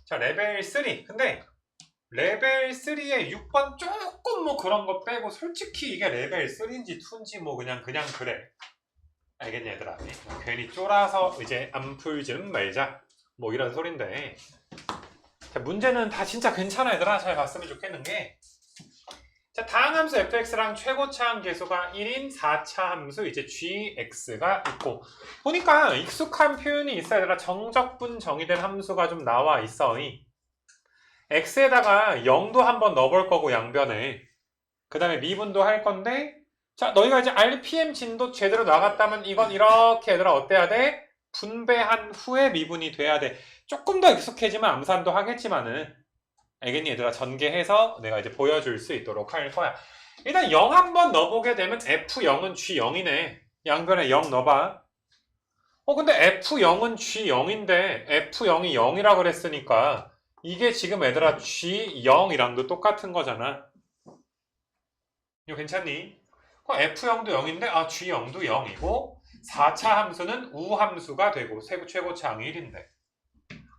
자, 레벨 3. 근데 레벨 3에 6번 조금 뭐 그런 거 빼고 솔직히 이게 레벨 3인지 2인지 뭐 그냥 그래. 알겠니 얘들아? 괜히 쫄아서 이제 안 풀지는 말자. 뭐 이런 소린데. 자, 문제는 다 진짜 괜찮아 얘들아. 잘 봤으면 좋겠는 게. 자, 다음 함수 fx랑 최고차항 계수가 1인 4차 함수 이제 gx가 있고 보니까 익숙한 표현이 있어야 되라. 정적분 정의된 함수가 좀 나와 있어. x에다가 0도 한번 넣어볼 거고 양변에 그 다음에 미분도 할 건데 자 너희가 이제 RPM 진도 제대로 나갔다면 이건 이렇게 얘들아 어때야 돼? 분배한 후에 미분이 돼야 돼. 조금 더 익숙해지면 암산도 하겠지만은 알겠니 얘들아? 전개해서 내가 이제 보여줄 수 있도록 할 거야. 일단 0 한번 넣어보게 되면 F0은 G0이네. 양변에 0 넣어봐. 근데 F0은 G0인데 F0이 0이라 그랬으니까 이게 지금 얘들아 G0이랑도 똑같은 거잖아. 이거 괜찮니? F0도 0인데 G0도 0이고 4차 함수는 우함수가 되고 최고차항이 1인데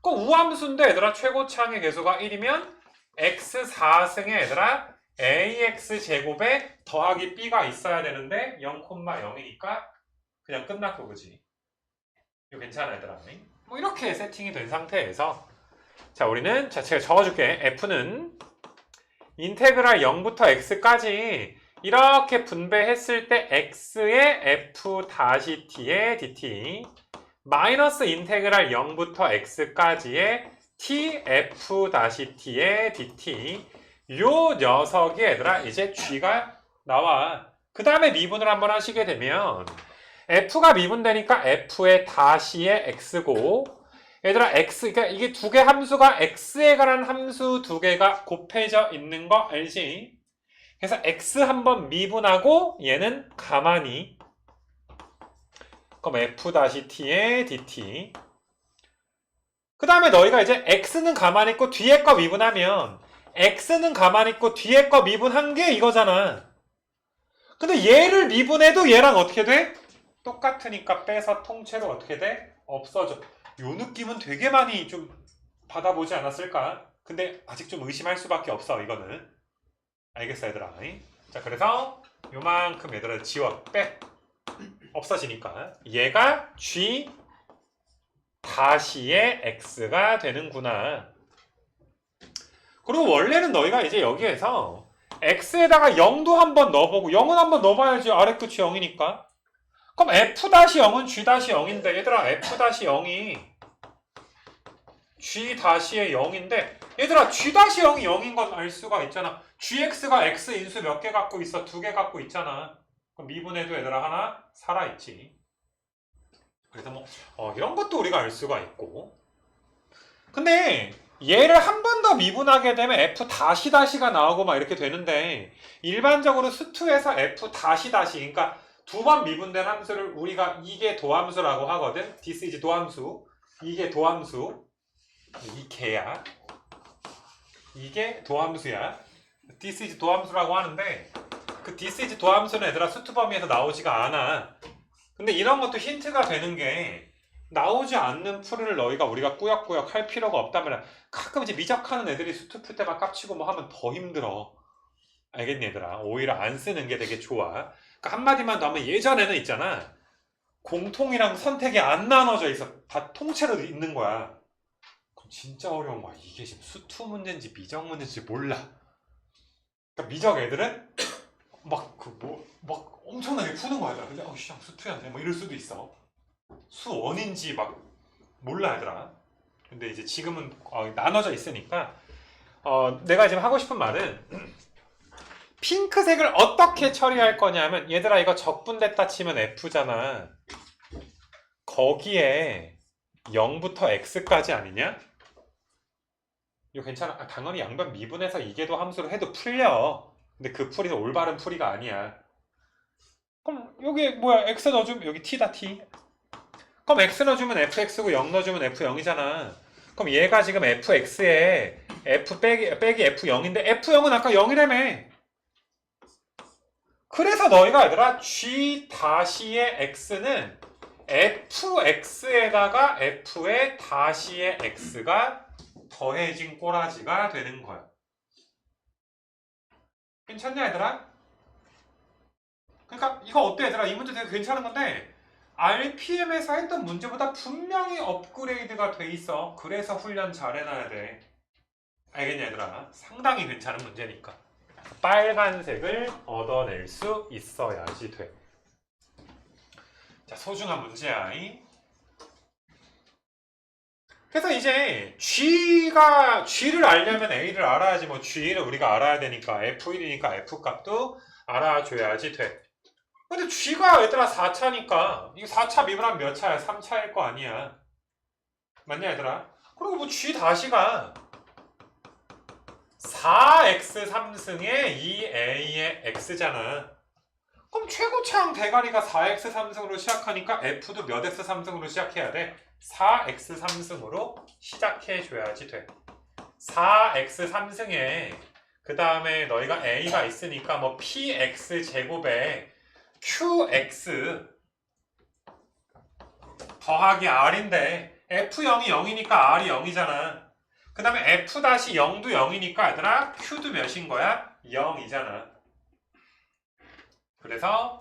우함수인데 얘들아 최고차항의 계수가 1이면 x4승에 얘들아 ax제곱에 더하기 b가 있어야 되는데 0,0이니까 그냥 끝났고 그지? 이거 괜찮아 얘들아. 뭐 이렇게 세팅이 된 상태에서 자 우리는 자 제가 적어줄게. f는 인테그랄 0부터 x까지 이렇게 분배했을 때 x의 f-t의 dt 마이너스 인테그랄 0부터 x까지의 tf-t의 dt 요 녀석이 얘들아 이제 g가 나와. 그 다음에 미분을 한번 하시게 되면 f가 미분되니까 f의 다시의 x고 얘들아 x 그러니까 이게 두 개 함수가 x에 관한 함수 두 개가 곱해져 있는 거 알지? 그래서 x 한번 미분하고 얘는 가만히 그럼 f-t의 dt 그 다음에 너희가 이제 x는 가만히 있고 뒤에 거 미분하면 x는 가만히 있고 뒤에 거 미분한 게 이거잖아. 근데 얘를 미분해도 얘랑 어떻게 돼? 똑같으니까 빼서 통째로 어떻게 돼? 없어져. 요 느낌은 되게 많이 좀 받아보지 않았을까? 근데 아직 좀 의심할 수밖에 없어 이거는. 알겠어 얘들아. 자 그래서 요만큼 얘들아 지워 빼. 없어지니까 얘가 g 다시의 x가 되는구나. 그리고 원래는 너희가 이제 여기에서 x에다가 0도 한번 넣어보고 0은 한번 넣어봐야지. 아래 끝이 0이니까. 그럼 f-0은 g-0인데 얘들아 f-0이 g-의 0인데 얘들아 g-0이 0인 건 알 수가 있잖아. gx가 x 인수 몇 개 갖고 있어? 2개 갖고 있잖아. 그럼 미분해도 얘들아 하나 살아있지. 그래서 뭐 이런 것도 우리가 알 수가 있고 근데 얘를 한 번 더 미분하게 되면 f-가 나오고 막 이렇게 되는데 일반적으로 수투에서 f-, 그러니까 두 번 미분된 함수를 우리가 이게 도함수라고 하거든. This is 도함수. 이게 도함수. 이 개야. 이게 도함수야. This is 도함수라고 하는데 그 this is 도함수는 얘들아 수투 범위에서 나오지가 않아. 근데 이런 것도 힌트가 되는 게 나오지 않는 풀을 너희가 우리가 꾸역꾸역 할 필요가 없다면 가끔 이제 미적하는 애들이 수투 풀 때만 깝치고 뭐 하면 더 힘들어. 알겠니 얘들아? 오히려 안 쓰는 게 되게 좋아. 그러니까 한마디만 더 하면 예전에는 있잖아. 공통이랑 선택이 안 나눠져 있어. 다 통째로 있는 거야. 그럼 진짜 어려운 거야. 이게 지금 수투 문제인지 미적 문제인지 몰라. 그러니까 미적 애들은 막 엄청나게 푸는 거야. 근데 수투였네. 뭐 이럴 수도 있어. 수원인지 막 몰라 얘들아. 근데 이제 지금은 나눠져 있으니까 내가 지금 하고 싶은 말은 핑크색을 어떻게 처리할 거냐면 얘들아 이거 적분됐다 치면 F잖아. 거기에 0부터 X까지 아니냐? 이거 괜찮아. 당연히 양변 미분해서 이계도 함수로 해도 풀려. 근데 그 풀이 올바른 풀이가 아니야. 그럼 여기 뭐야 X 넣어주면 여기 T다 T. 그럼 X 넣어주면 FX고 0 넣어주면 F0이잖아. 그럼 얘가 지금 FX에 F 빼기 F0인데 F0은 아까 0이라며. 그래서 너희가 얘들아 G-의 X는 FX에다가 F의 다시의 X가 더해진 꼬라지가 되는 거야. 괜찮냐 얘들아? 그러니까 이거 어때 얘들아? 이 문제 되게 괜찮은 건데 RPM에서 했던 문제보다 분명히 업그레이드가 돼 있어. 그래서 훈련 잘 해놔야 돼. 알겠냐 얘들아? 상당히 괜찮은 문제니까. 빨간색을 얻어낼 수 있어야지 돼. 자, 소중한 문제야. 그래서 이제 G를 알려면 A를 알아야지. 뭐 G를 우리가 알아야 되니까 F1이니까 F값도 알아줘야지 돼. 근데 G가 얘들아 4차니까 이거 4차 미분하면 몇 차야? 3차일 거 아니야. 맞냐 얘들아? 그리고 뭐 G 다시가 4x 3승에 2a의 x잖아. 그럼 최고차항 대가리가 4x 3승으로 시작하니까 f도 몇 x 3승으로 시작해야 돼? 4x 3승으로 시작해줘야지 돼. 4x 3승에 그 다음에 너희가 a가 있으니까 뭐 px 제곱에 qx 더하기 r인데 f0이 0이니까 r이 0이잖아. 그 다음에 f-0도 0이니까 얘들아 q도 몇인 거야? 0이잖아. 그래서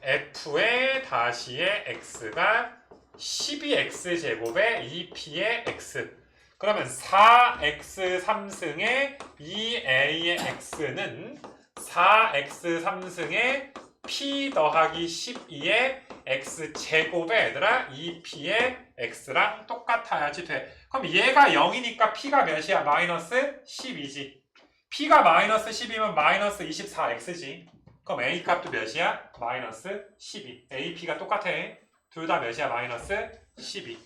f의 다시의 x가 12x제곱에 2p의 x. 그러면 4x 3승의 2a의 x는 4x 3승의 p 더하기 12의 x제곱에 얘들아 2p의 x랑 똑같아야지 돼. 그럼 얘가 0이니까 p가 몇이야? 마이너스 12지. p가 마이너스 12면 마이너스 24x지. 그럼 a 값도 몇이야? 마이너스 12. ap가 똑같아. 둘 다 몇이야? 마이너스 12.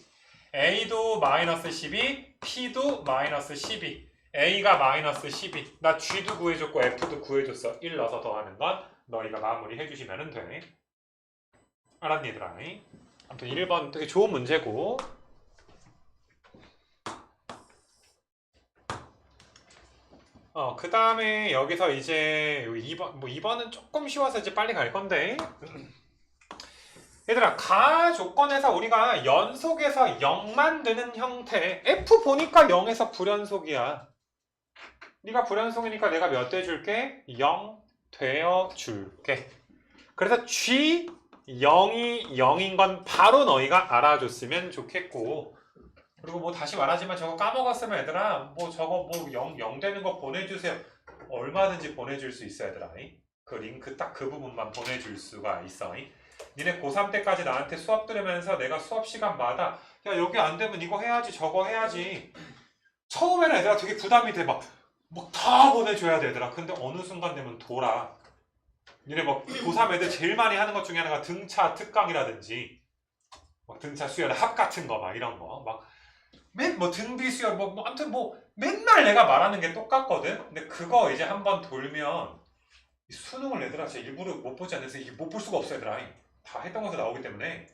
a도 마이너스 12, p도 마이너스 12. a가 마이너스 12. 나 g도 구해줬고 f도 구해줬어. 1 넣어서 더하는 건 너희가 마무리 해주시면 돼. 알았니 얘들아? 아무튼 1번 되게 좋은 문제고, 그 다음에 여기서 이제 2번, 뭐 2번은 조금 쉬워서 이제 빨리 갈 건데, 얘들아, 가 조건에서 우리가 연속에서 0만 드는 형태, F 보니까 0에서 불연속이야. 네가 불연속이니까 내가 몇 대 줄게? 0 되어 줄게. 그래서 G 0이 0인 건 바로 너희가 알아줬으면 좋겠고, 그리고 뭐 다시 말하지만 저거 까먹었으면 얘들아 뭐 저거 뭐 0 되는 거 보내주세요. 얼마든지 보내줄 수 있어 얘들아. 그 링크 딱 그 부분만 보내줄 수가 있어. 니네 고3 때까지 나한테 수업 들으면서 내가 수업 시간마다 야 여기 안 되면 이거 해야지 저거 해야지. 처음에는 얘들아 되게 부담이 돼. 막 다 보내줘야 돼 얘들아. 근데 어느 순간 되면 돌아. 니네 뭐 고3 애들 제일 많이 하는 것 중에 하나가 등차 특강이라든지 뭐 등차 수열 합 같은 거 막 이런 거 막 뭐 등비 수열 뭐 아무튼 뭐 맨날 내가 말하는 게 똑같거든. 근데 그거 이제 한번 돌면 수능을 얘들아 진짜 일부러 못 보지 않는 이상 못 볼 수가 없어 얘들아. 다 했던 것도 나오기 때문에.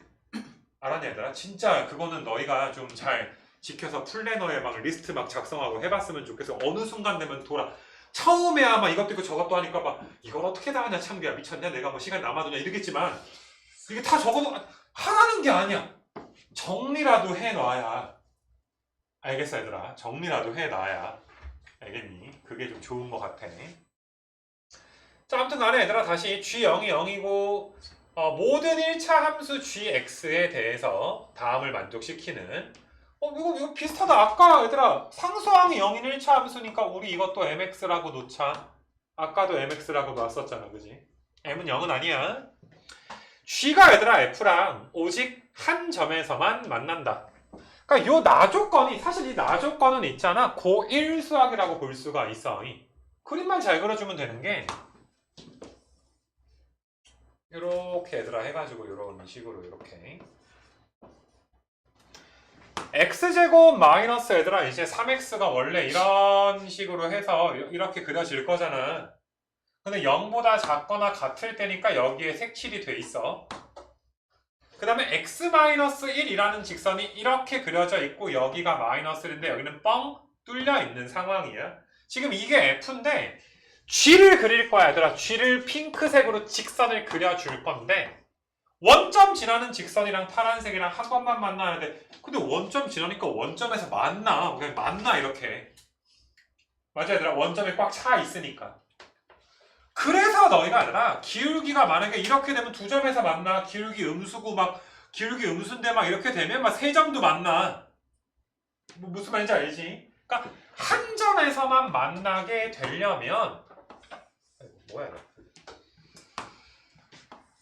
알았냐 얘들아? 진짜 그거는 너희가 좀 잘 지켜서 플래너에 막 리스트 막 작성하고 해봤으면 좋겠어. 어느 순간 되면 돌아. 처음에 아마 이것도 있고 저것도 하니까 막 이걸 어떻게 다 하냐 창비야 미쳤냐 내가 뭐 시간 남아두냐 이러겠지만 이게 다 적어도 하라는 게 아니야. 정리라도 해놔야. 알겠어 얘들아? 정리라도 해놔야. 알겠니? 그게 좀 좋은 것 같아. 자 아무튼 간에 얘들아 다시 G0이 0이고 모든 1차 함수 gx에 대해서 다음을 만족시키는 이거 비슷하다. 아까 얘들아 상수항이 0인 1차 함수니까 우리 이것도 mx라고 놓자. 아까도 mx라고 놨었잖아 그지? m은 0은 아니야. g가 얘들아 f랑 오직 한 점에서만 만난다. 그러니까 요 나조건이 사실 이 나조건은 있잖아 고1 수학이라고 볼 수가 있어. 그림만 잘 그려주면 되는 게 이렇게 얘들아 해가지고 이런 식으로 이렇게 x제곱 마이너스 얘들아 이제 3x가 원래 이런 식으로 해서 이렇게 그려질 거잖아. 근데 0보다 작거나 같을 때니까 여기에 색칠이 돼 있어. 그 다음에 x-1이라는 직선이 이렇게 그려져 있고 여기가 마이너스인데 여기는 뻥 뚫려 있는 상황이야. 지금 이게 f인데 g를 그릴 거야 얘들아. g를 핑크색으로 직선을 그려줄 건데 원점 지나는 직선이랑 파란색이랑 한 번만 만나야 돼. 근데 원점 지나니까 원점에서 만나. 그냥 만나 이렇게. 맞아 얘들아. 원점에 꽉 차 있으니까. 그래서 너희가 아니라 기울기가 만약에 이렇게 되면 두 점에서 만나. 기울기 음수고 막 기울기 음수인데 막 이렇게 되면 막 세 점도 만나. 뭐 무슨 말인지 알지? 그러니까 한 점에서만 만나게 되려면 뭐야 이거.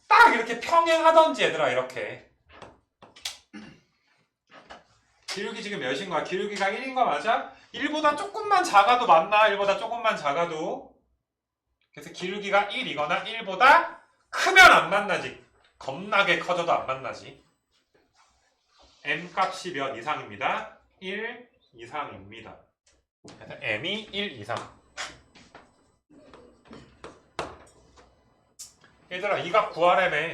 딱 이렇게 평행하던지 얘들아 이렇게. 기울기 지금 몇인 거야? 기울기가 1인 거 맞아? 1보다 조금만 작아도 만나. 1보다 조금만 작아도. 그래서 기울기가 1이거나 1보다 크면 안 만나지. 겁나게 커져도 안 만나지. m 값이 몇 이상입니다. 1 이상입니다. 그래서 m이 1 이상. 얘들아 이 값 구하래매.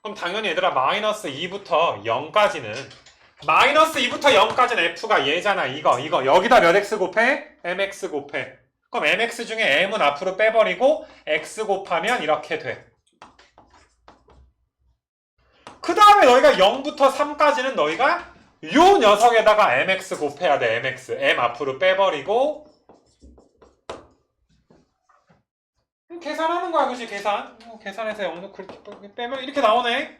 그럼 당연히 얘들아 마이너스 2부터 0까지는 마이너스 2부터 0까지는 f가 얘잖아. 이거 여기다 몇 x 곱해? mx 곱해. 그럼 mx 중에 m은 앞으로 빼버리고 x 곱하면 이렇게 돼. 그 다음에 너희가 0부터 3까지는 너희가 요 녀석에다가 mx 곱해야 돼. mx. m 앞으로 빼버리고 계산하는 거야. 그치? 계산. 계산해서 0 넣고 그렇게 빼면 이렇게 나오네.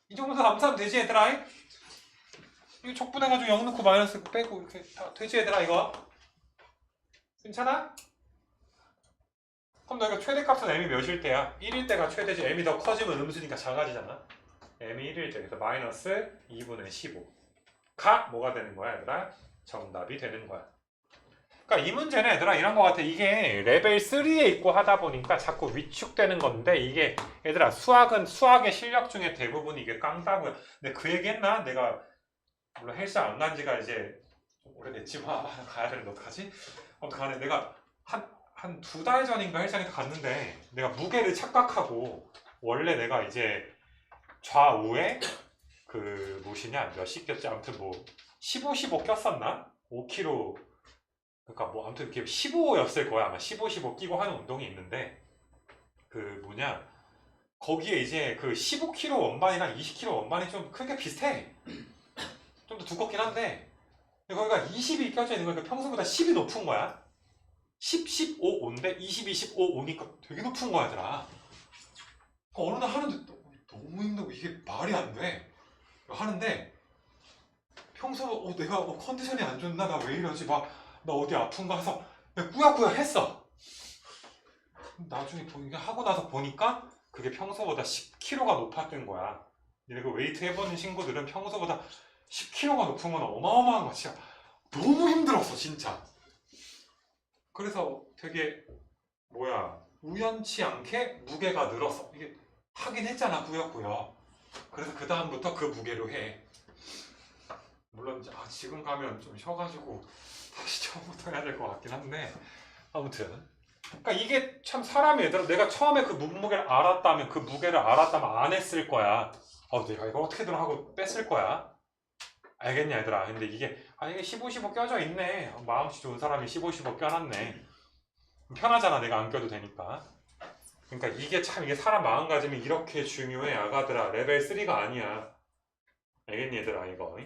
이 정도 감사하면 되지 얘들아. 이거 촉분해가지고 0 넣고 마이너스 빼고 이렇게 다 되지 얘들아 이거. 괜찮아? 그럼 너희가 최대값은 m이 몇일 때야? 1일 때가 최대지. m이 더 커지면 음수니까 작아지잖아. m이 1일 때. 그래서 마이너스 2분의 15가 뭐가 되는 거야 얘들아? 정답이 되는 거야. 그러니까 이 문제는 얘들아 이런 거 같아. 이게 레벨 3에 있고 하다 보니까 자꾸 위축되는 건데 이게 얘들아 수학은 수학의 실력 중에 대부분이 이게 깡따고요. 근데 그 얘기 했나? 내가 물론 헬스 안 간 지가 이제 좀 오래됐지만 가야 되는데 어떡하지? 아무튼 간에 내가 한 2달 전인가 헬스장에 갔는데 내가 무게를 착각하고 원래 내가 이제 좌우에 그 무엇이냐 몇십 꼈지? 아무튼 뭐 15, 15 꼈었나? 5kg 그러니까 뭐 아무튼 이렇게 15였을 거야. 아마 15, 15 끼고 하는 운동이 있는데 그 뭐냐 거기에 이제 그 15kg 원반이랑 20kg 원반이 좀 크게 비슷해. 좀 더 두껍긴 한데 근데 거기가 20이 껴져 있는 거니까 평소보다 10이 높은 거야. 10, 15, 5인데 22, 15, 5니까 되게 높은 거야 얘들아. 어느 날 하는데 너무 힘들고 이게 말이 안 돼. 하는데 평소 내가 컨디션이 안 좋나? 나 왜 이러지? 막 나 어디 아픈가 해서 꾸역꾸역 했어. 나중에 하고 나서 보니까 그게 평소보다 10kg가 높았던 거야. 그 웨이트 해보는 친구들은 평소보다 10kg가 높은 건 어마어마한 거야. 진짜 너무 힘들었어 진짜. 그래서 되게 우연치 않게 무게가 늘었어. 이게 하긴 했잖아 꾸역꾸역. 그래서 그 다음부터 그 무게로 해. 물론 지금 가면 좀 쉬어가지고 다시 처음부터 해야 될 것 같긴 한데 아무튼 그러니까 이게 참 사람이 얘들아 내가 처음에 그 무게를 알았다면 그 무게를 알았다면 안 했을 거야. 내가 이거 어떻게든 하고 뺐을 거야. 알겠냐 얘들아. 근데 이게 이게 15, 15 껴져 있네. 마음씨 좋은 사람이 15, 15 껴놨네. 편하잖아 내가 안 껴도 되니까. 그러니까 이게 사람 마음가짐이 이렇게 중요해 아가들아. 레벨 3가 아니야. 알겠니 얘들아 이거.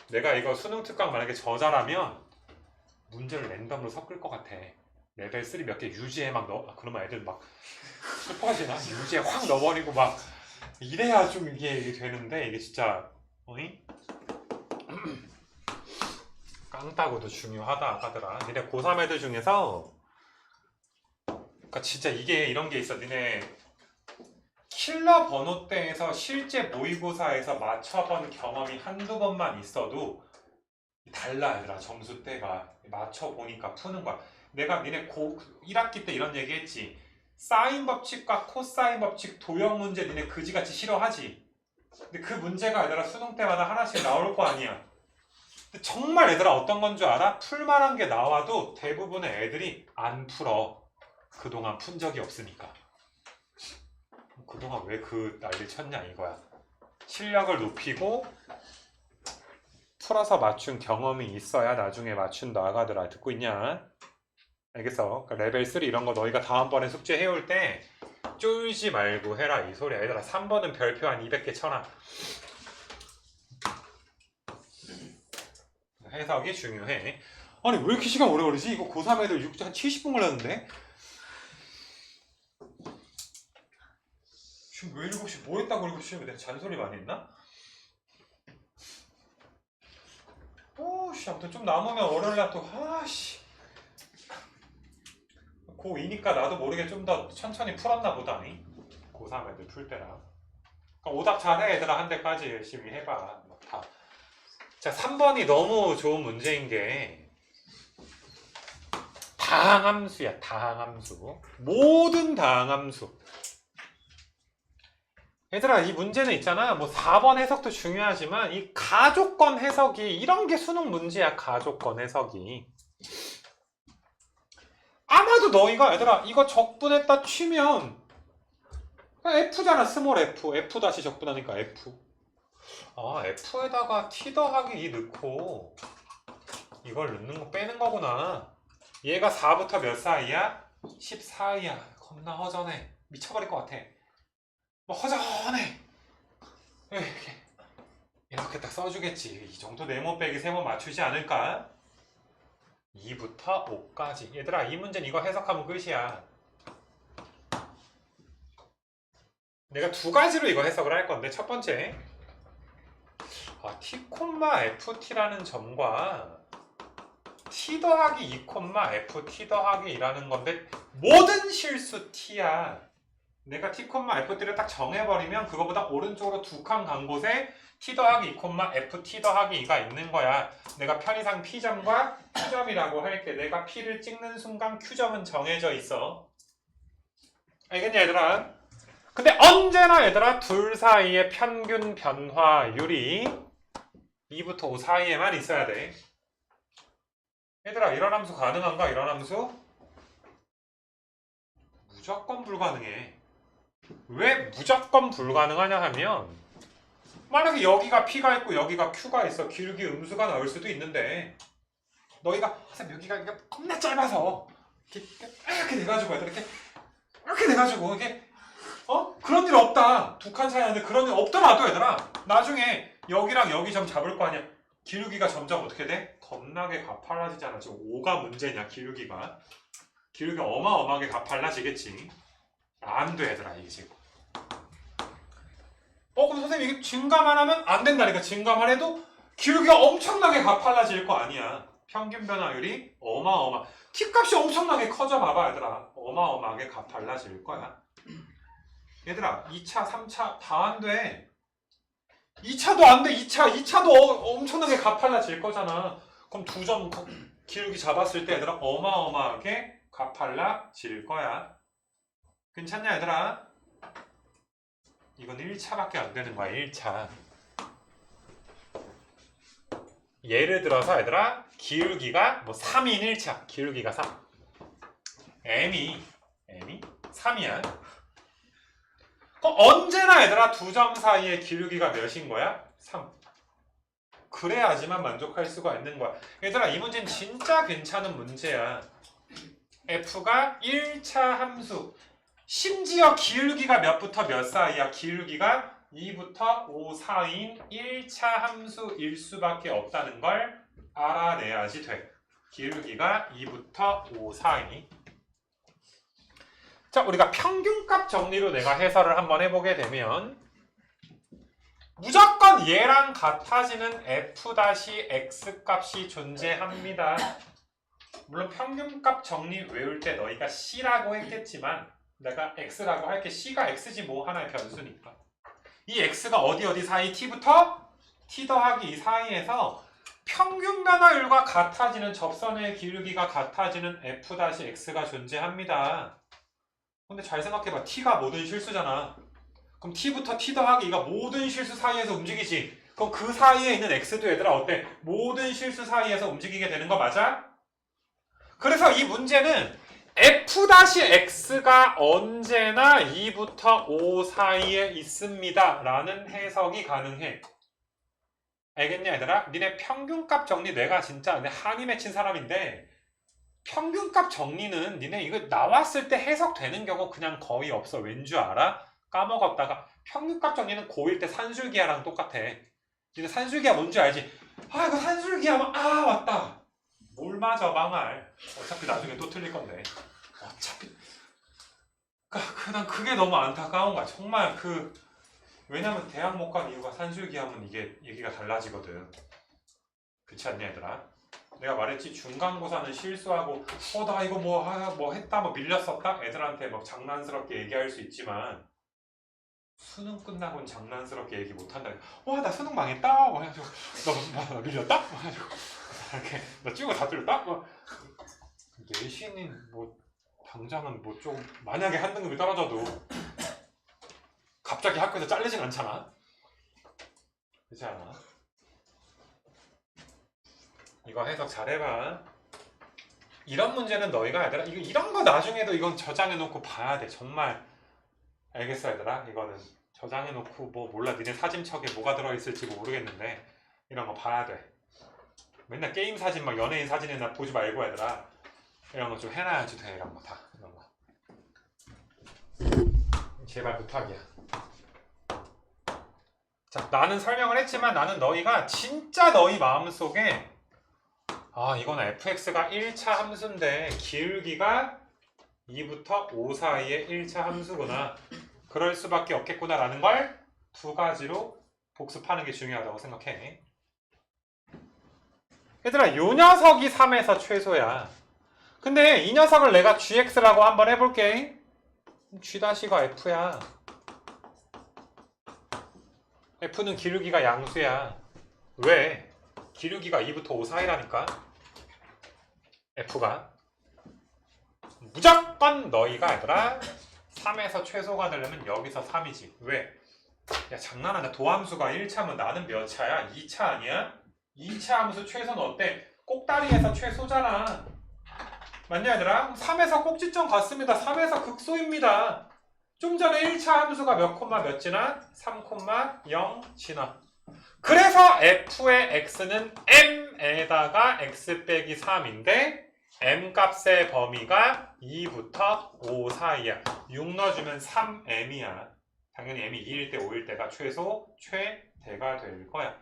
내가 이거 수능 특강 만약에 저자라면 문제를 랜덤으로 섞을 것 같아. 레벨 3 몇 개 유지에 막 넣어. 그러면 애들 막 슬퍼지나? 유지에 확 넣어버리고 막 이래야 좀 이게 되는데 이게 진짜 깡따고도 중요하다 아가들아. 니네 고3 애들 중에서 그러니까 진짜 이게 이런 게 있어. 니네 킬러 번호대에서 실제 모의고사에서 맞춰본 경험이 한두 번만 있어도 달라 얘들아. 점수대가 맞춰보니까 푸는 거야. 내가 니네 1학기 때 이런 얘기 했지. 사인 법칙과 코사인 법칙 도형 문제 니네 그지같이 싫어하지. 근데 그 문제가 얘들아 수능 때마다 하나씩 나올 거 아니야. 근데 정말 얘들아 어떤 건 줄 알아? 풀만한 게 나와도 대부분의 애들이 안 풀어. 그동안 푼 적이 없으니까. 그동안 왜 그 난리 쳤냐 이거야. 실력을 높이고 풀어서 맞춘 경험이 있어야 나중에 맞춘다 아가들아. 듣고 있냐? 알겠어? 그러니까 레벨 3 이런 거 너희가 다음번에 숙제 해올 때 쫄지 말고 해라 이 소리야. 얘들아 3번은 별표 한 200개 쳐놔. 해석이 중요해. 아니 왜 이렇게 시간 오래 걸리지? 이거 고3 애들 6한 70분 걸렸는데? 지금 왜 7시 뭐 했다고 7시에 내가 잔소리 많이 했나? 오씨 아무튼 좀 남으면 월요일날 또 아씨 고2니까 나도 모르게 좀 더 천천히 풀었나 보다. 고3 애들 풀 때라. 오답 잘해 얘들아. 한 대까지 열심히 해봐. 막 다. 자 3번이 너무 좋은 문제인 게 다항함수야. 다항함수. 모든 다항함수. 얘들아 이 문제는 있잖아. 뭐 4번 해석도 중요하지만 이 가족권 해석이 이런 게 수능 문제야. 가족권 해석이. 아마도 너희가 얘들아 이거 적분했다 치면 F잖아. 스몰 F. F 다시 적분하니까 F. 아 F에다가 T 더하기 2 넣고 이걸 넣는 거 빼는 거구나. 얘가 4부터 몇 사이야? 10 사이야. 겁나 허전해. 미쳐버릴 것 같아. 뭐 허전해. 이렇게 딱 써주겠지. 이 정도 네모 빼기 세모 맞추지 않을까? 2부터 5까지. 얘들아 이 문제는 이거 해석하면 끝이야. 내가 두 가지로 이거 해석을 할 건데 첫 번째 T, FT라는 점과 T 더하기 2, FT 더하기 2라는 건데 모든 실수 T야. 내가 T, FT를 딱 정해버리면 그거보다 오른쪽으로 두 칸 간 곳에 T 더하기 2, FT 더하기 2가 있는 거야. 내가 편의상 P점과 Q점이라고 할게. 내가 P를 찍는 순간 Q점은 정해져 있어. 알겠냐 얘들아? 근데 언제나 얘들아 둘 사이의 평균 변화율이 2부터 5 사이에만 있어야 돼. 얘들아 이런 함수 가능한가? 이런 함수? 무조건 불가능해. 왜 무조건 불가능하냐 하면 만약에 여기가 P가 있고 여기가 Q가 있어. 기울기 음수가 나올 수도 있는데 너희가 여기가 겁나 짧아서 이렇게 돼가지고 이렇게 돼가지고 이게 그런 일 없다. 두 칸 차이 나는데 그런 일 없더라도 얘들아 나중에 여기랑 여기 점 잡을 거 아니야. 기울기가 점점 어떻게 돼? 겁나게 가팔라지잖아. 지금 5가 문제냐 기울기가. 기울기가 어마어마하게 가팔라지겠지. 안 돼 얘들아 이게 지금. 그럼 선생님 이게 증가만 하면 안 된다니까. 증가만 해도 기울기가 엄청나게 가팔라질 거 아니야. 평균 변화율이 어마어마. T값이 엄청나게 커져 봐봐 얘들아. 어마어마하게 가팔라질 거야. 얘들아 2차, 3차 다 안 돼. 2차도 안 돼. 2차도 엄청나게 가팔라질 거잖아. 그럼 두 점 기울기 잡았을 때 얘들아 어마어마하게 가팔라질 거야. 괜찮냐 얘들아? 이건 1차밖에 안 되는 거야. 1차. 예를 들어서 얘들아 기울기가 뭐 3인 1차. 기울기가 3. M이 3이야. 언제나 얘들아 두 점 사이의 기울기가 몇인 거야? 3. 그래야지만 만족할 수가 있는 거야. 얘들아 이 문제는 진짜 괜찮은 문제야. F가 1차 함수. 심지어 기울기가 몇부터 몇 사이야? 기울기가 2부터 5 사이인 1차 함수일 수밖에 없다는 걸 알아내야지 돼. 기울기가 2부터 5 사이. 자, 우리가 평균값 정리로 내가 해설을 한번 해보게 되면 무조건 얘랑 같아지는 f-x 값이 존재합니다. 물론 평균값 정리 외울 때 너희가 c라고 했겠지만 내가 x라고 할게. c가 x지 뭐 하나의 변수니까. 이 x가 어디 사이 t부터 t 더하기 2 사이에서 평균 변화율과 같아지는 접선의 기울기가 같아지는 f-x가 존재합니다. 근데 잘 생각해봐. t가 모든 실수잖아. 그럼 t부터 t 더하기 2가 모든 실수 사이에서 움직이지. 그럼 그 사이에 있는 x도 얘들아 어때? 모든 실수 사이에서 움직이게 되는 거 맞아? 그래서 이 문제는 f-x가 언제나 2부터 5 사이에 있습니다 라는 해석이 가능해. 알겠냐 얘들아? 니네 평균값 정리 내가 진짜 한이 맺힌 사람인데 평균값 정리는 니네 이거 나왔을 때 해석되는 경우 그냥 거의 없어. 왠 줄 알아? 까먹었다가 평균값 정리는 고1 때 산술기하랑 똑같아. 니네 산술기하 뭔지 알지? 아 이거 산술기하면 아 맞다. 뭘 맞아 망할. 어차피 나중에 또 틀릴 건데. 어차피 난 그게 너무 안타까운 거야. 정말 왜냐면 대학 못 간 이유가 산술기하면 이게 얘기가 달라지거든. 그렇지 않냐 얘들아? 내가 말했지 중간고사는 실수하고 나 이거 뭐 했다 뭐 밀렸었다 애들한테 막 장난스럽게 얘기할 수 있지만 수능 끝나고는 장난스럽게 얘기 못한다. 와 나 수능 망했다 뭐 해가지고 나 밀렸다 뭐 해가지고 이렇게 나 찍은 거다 틀렸다 내신인 뭐 당장은 뭐 좀 만약에 한 등급이 떨어져도 갑자기 학교에서 잘리진 않잖아. 그렇지 않아? 이거 해석 잘해봐. 이런 문제는 너희가 얘들아 이런 거 나중에도 이건 저장해놓고 봐야 돼. 정말 알겠어 얘들아? 이거는 저장해놓고 뭐 몰라 니네 사진첩에 뭐가 들어있을지 모르겠는데 이런 거 봐야 돼. 맨날 게임 사진 막 연예인 사진이나 보지 말고 얘들아 이런 거 좀 해놔야지 돼. 이런 거 다 이런 거 제발 부탁이야. 자 나는 설명을 했지만 나는 너희가 진짜 너희 마음속에 이건 fx가 1차 함수인데 기울기가 2부터 5 사이의 1차 함수구나. 그럴 수밖에 없겠구나 라는 걸 두 가지로 복습하는 게 중요하다고 생각해. 얘들아 요 녀석이 3에서 최소야. 근데 이 녀석을 내가 gx라고 한번 해볼게. g'가 f야. f는 기울기가 양수야. 왜? 기울기가 2부터 5 사이라니까. f가 무조건 너희가 얘들아 3에서 최소가 되려면 여기서 3이지. 왜? 야 장난하냐. 도함수가 1차면 나는 몇 차야? 2차 아니야? 2차 함수 최소는 어때? 꼭다리에서 최소잖아. 맞냐 얘들아? 3에서 꼭지점 같습니다. 3에서 극소입니다. 좀 전에 1차 함수가 몇 콤마 몇 지나? 3,0 지나. 그래서 f의 x는 m에다가 x 빼기 3인데 m 값의 범위가 2부터 5 사이야. 6 넣어주면 3m이야. 당연히 m이 2일 때 5일 때가 최소 최대가 될 거야.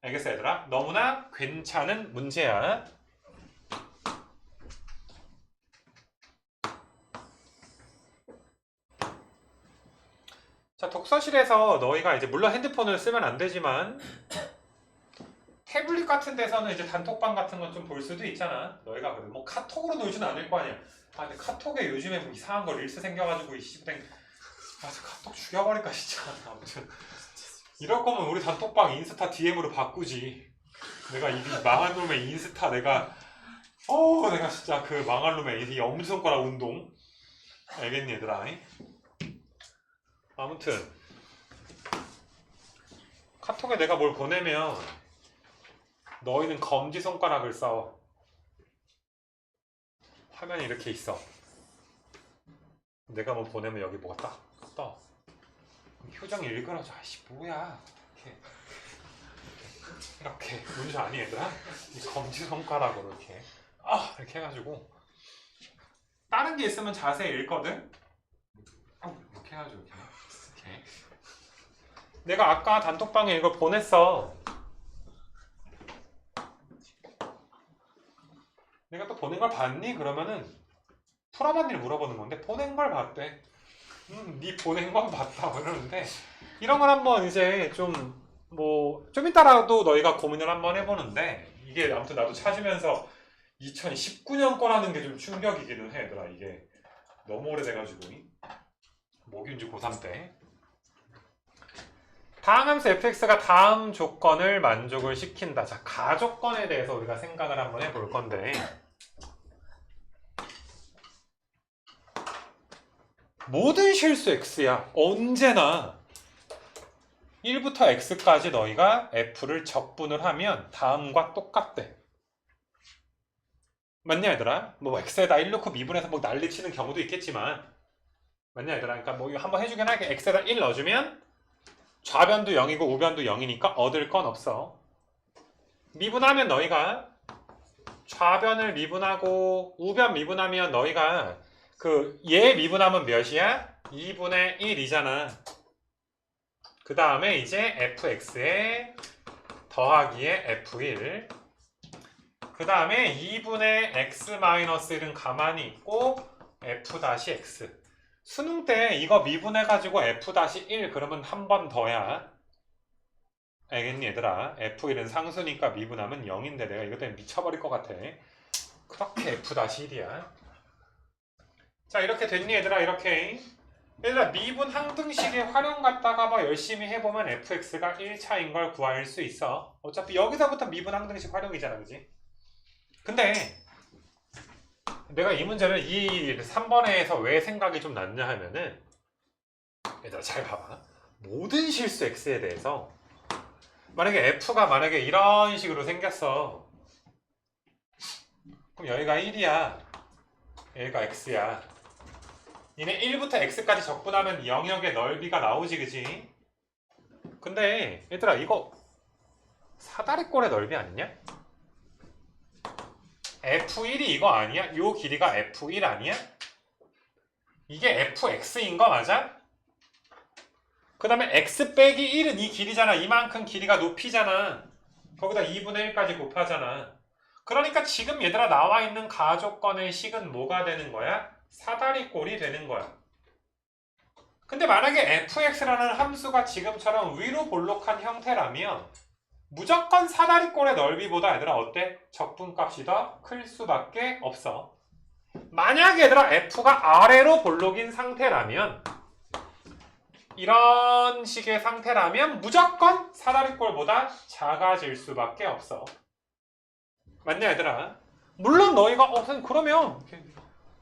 알겠어 얘들아? 너무나 괜찮은 문제야. 자 독서실에서 너희가 이제 물론 핸드폰을 쓰면 안 되지만 태블릿 같은 데서는 이제 단톡방 같은 건 좀 볼 수도 있잖아. 너희가 그래 뭐 카톡으로 놀지는 않을 거 아니야. 근데 카톡에 요즘에 뭐 이상한 거 릴스 생겨가지고 이씨부댕 카톡 죽여버릴까 진짜. 아무튼 이럴 거면 우리 단톡방 인스타 DM으로 바꾸지. 내가 이 망할 놈의 인스타 내가 진짜 그 망할 놈의 이 엄지손가락 운동 알겠니 얘들아? 아무튼 카톡에 내가 뭘 보내면 너희는 검지손가락을 써. 화면이 이렇게 있어. 내가 뭐 보내면 여기 뭐가 딱 떠. 표정이 일그러져. 아씨 뭐야. 이렇게 뭔지 아니 얘들아? 이 검지손가락으로 이렇게 이렇게 해가지고 다른 게 있으면 자세히 읽거든? 이렇게 해가지고 이렇게. 내가 아까 단톡방에 이걸 보냈어. 내가 또 보낸 걸 봤니? 그러면은 풀어봤니를 물어보는 건데 보낸 걸 봤대. 네 보낸 건 봤다 그러는데 이런 걸 한번 이제 좀 이따라도 너희가 고민을 한번 해보는데 이게 아무튼 나도 찾으면서 2019년 거라는 게 좀 충격이기는 해 얘들아. 이게 너무 오래돼가지고 모기운지 고3 때 다음 함수 fx가 다음 조건을 만족을 시킨다. 자, 가조건에 대해서 우리가 생각을 한번 해볼 건데 모든 실수 x야. 언제나 1부터 x까지 너희가 f를 적분을 하면 다음과 똑같대. 맞냐 얘들아? 뭐 x에다 1 넣고 미분해서 뭐 난리치는 경우도 있겠지만 맞냐 얘들아? 그러니까 뭐 이거 한번 해주긴 할게. x에다 1 넣어주면 좌변도 0이고 우변도 0이니까 얻을 건 없어. 미분하면 너희가 좌변을 미분하고 우변 미분하면 너희가 그 얘 미분하면 몇이야? 2분의 1이잖아. 그 다음에 이제 fx에 더하기에 f1. 그 다음에 2분의 x-1은 가만히 있고 f-x. 수능 때 이거 미분해가지고 f-1 그러면 한 번 더야. 알겠니 얘들아? f1은 상수니까 미분하면 0인데 내가 이것 때문에 미쳐버릴 것 같아. 그렇게 f-1이야. 자 이렇게 됐니 얘들아? 이렇게 얘들아 미분 항등식의 활용 갖다가 뭐 열심히 해보면 fx가 1차인 걸 구할 수 있어. 어차피 여기서부터 미분 항등식 활용이잖아, 그지? 근데 내가 이 문제를 이 3번에서 왜 생각이 좀 났냐 하면은 얘들아 잘 봐봐. 모든 실수 x에 대해서 만약에 f가 만약에 이런 식으로 생겼어. 그럼 여기가 1이야. 여기가 x야. 얘네 1부터 x까지 적분하면 영역의 넓이가 나오지, 그지? 근데 얘들아 이거 사다리꼴의 넓이 아니냐? f1이 이거 아니야? 요 길이가 f1 아니야? 이게 fx인 거 맞아? 그 다음에 x 빼기 1은 이 길이잖아. 이만큼 길이가 높이잖아. 거기다 2분의 1까지 곱하잖아. 그러니까 지금 얘들아 나와 있는 가조건의 식은 뭐가 되는 거야? 사다리꼴이 되는 거야. 근데 만약에 fx라는 함수가 지금처럼 위로 볼록한 형태라면 무조건 사다리꼴의 넓이보다 얘들아 어때? 적분값이 더 클 수밖에 없어. 만약 얘들아 f가 아래로 볼록인 상태라면 이런 식의 상태라면 무조건 사다리꼴보다 작아질 수밖에 없어. 맞냐 얘들아? 물론 너희가 선생님 그러면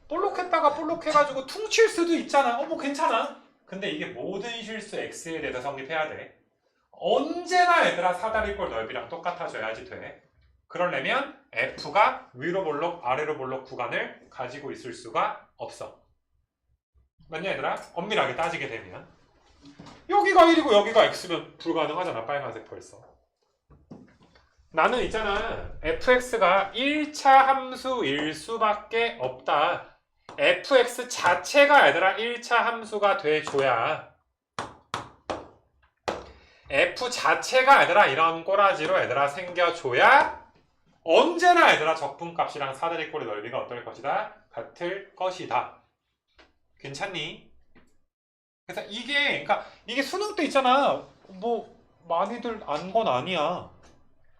볼록했다가 볼록해가지고 퉁칠 수도 있잖아. 뭐 괜찮아. 근데 이게 모든 실수 x에 대해서 성립해야 돼. 언제나 얘들아 사다리꼴 넓이랑 똑같아져야지 돼. 그러려면 f가 위로 볼록 아래로 볼록 구간을 가지고 있을 수가 없어. 맞냐 얘들아? 엄밀하게 따지게 되면 여기가 1이고 여기가 x면 불가능하잖아. 빨간색 벌써. 나는 있잖아 fx가 1차 함수일 수밖에 없다. fx 자체가 얘들아 1차 함수가 돼줘야 f 자체가 얘들아 이런 꼬라지로 얘들아 생겨줘야 언제나 얘들아 적분값이랑 사다리꼴의 넓이가 어떨 것이다? 같을 것이다. 괜찮니? 그래서 그러니까 이게 수능 때 있잖아. 뭐 많이들 안 건 아니야.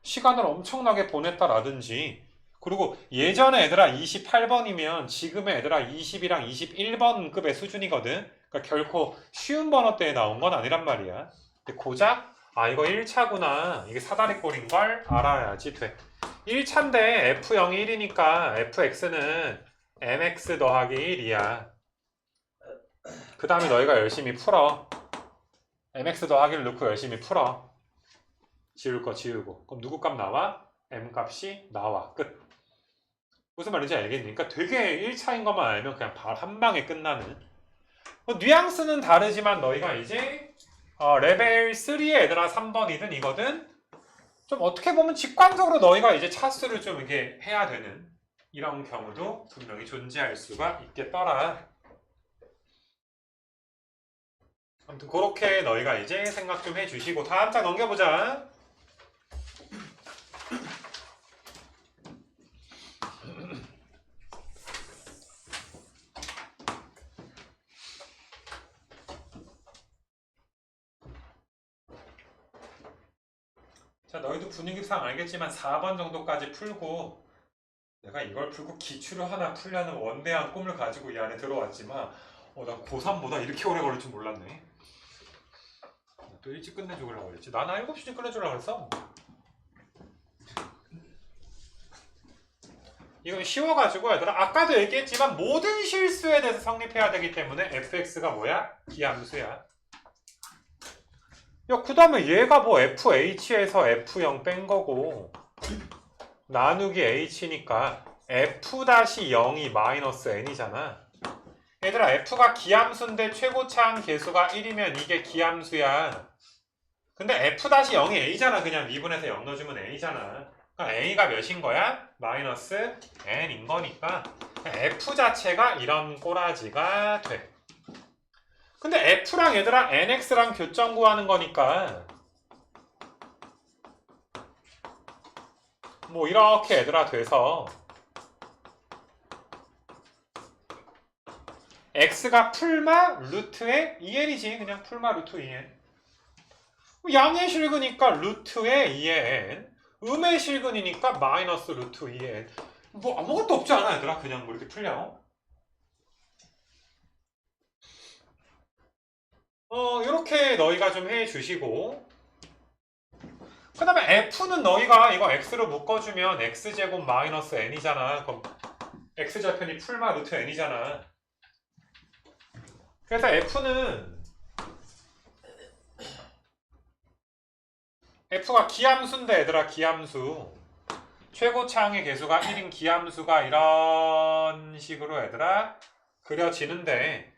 시간을 엄청나게 보냈다라든지. 그리고 예전에 얘들아 28번이면 지금의 얘들아 20이랑 21번급의 수준이거든. 그러니까 결코 쉬운 번호대에 나온 건 아니란 말이야. 근데 고작 이거 1차구나. 이게 사다리꼴인 걸 알아야지 돼. 1차인데 f0이 1이니까 fx는 mx 더하기 1이야. 그 다음에 너희가 열심히 풀어. mx 더하기를 넣고 열심히 풀어. 지울 거 지우고. 그럼 누구 값 나와? m 값이 나와. 끝. 무슨 말인지 알겠니? 그러니까 되게 1차인 것만 알면 그냥 바로 한 방에 끝나는. 뉘앙스는 다르지만 너희가 이제 레벨 3의 얘들아 3번이든 이거든 좀 어떻게 보면 직관적으로 너희가 이제 차수를 좀 이렇게 해야 되는 이런 경우도 분명히 존재할 수가 있겠더라. 아무튼 그렇게 너희가 이제 생각 좀 해주시고 다음 장 넘겨보자. 자, 너희도 분위기상 알겠지만 4번 정도까지 풀고 내가 이걸 풀고 기출을 하나 풀려는 원대한 꿈을 가지고 이 안에 들어왔지만 난 고3보다 이렇게 오래 걸릴 줄 몰랐네. 또 일찍 끝내주려고 그랬지. 나는 7시쯤 끝내주려고 그랬어. 이건 쉬워가지고 얘들아 아까도 얘기했지만 모든 실수에 대해서 성립해야 되기 때문에 fx가 뭐야? 기함수야. 야, 그 다음에 얘가 뭐 fh에서 f0 뺀 거고 나누기 h니까 f-0이 마이너스 n이잖아. 얘들아 f가 기함수인데 최고차항 계수가 1이면 이게 기함수야. 근데 f-0이 a잖아. 그냥 미분해서 0 넣어주면 a잖아. 그러니까 a가 몇인 거야? 마이너스 n인 거니까 f 자체가 이런 꼬라지가 돼. 근데 f랑 얘들아 nx랑 교점 구하는 거니까 뭐 이렇게 얘들아 돼서 x가 풀마 루트의 2n이지. 그냥 풀마 루트 2n. 양의 실근이니까 루트의 2n. 음의 실근이니까 마이너스 루트 2n. 뭐 아무것도 없지 않아 얘들아. 그냥 뭐 이렇게 풀려. 이렇게 너희가 좀 해주시고, 그 다음에 f는 너희가 이거 x로 묶어주면 x제곱 마이너스 n이잖아. 그럼 x절편이 풀마 루트 n이잖아. 그래서 f가 기함수인데 얘들아, 기함수. 최고차항의 개수가 1인 기함수가 이런 식으로 얘들아 그려지는데,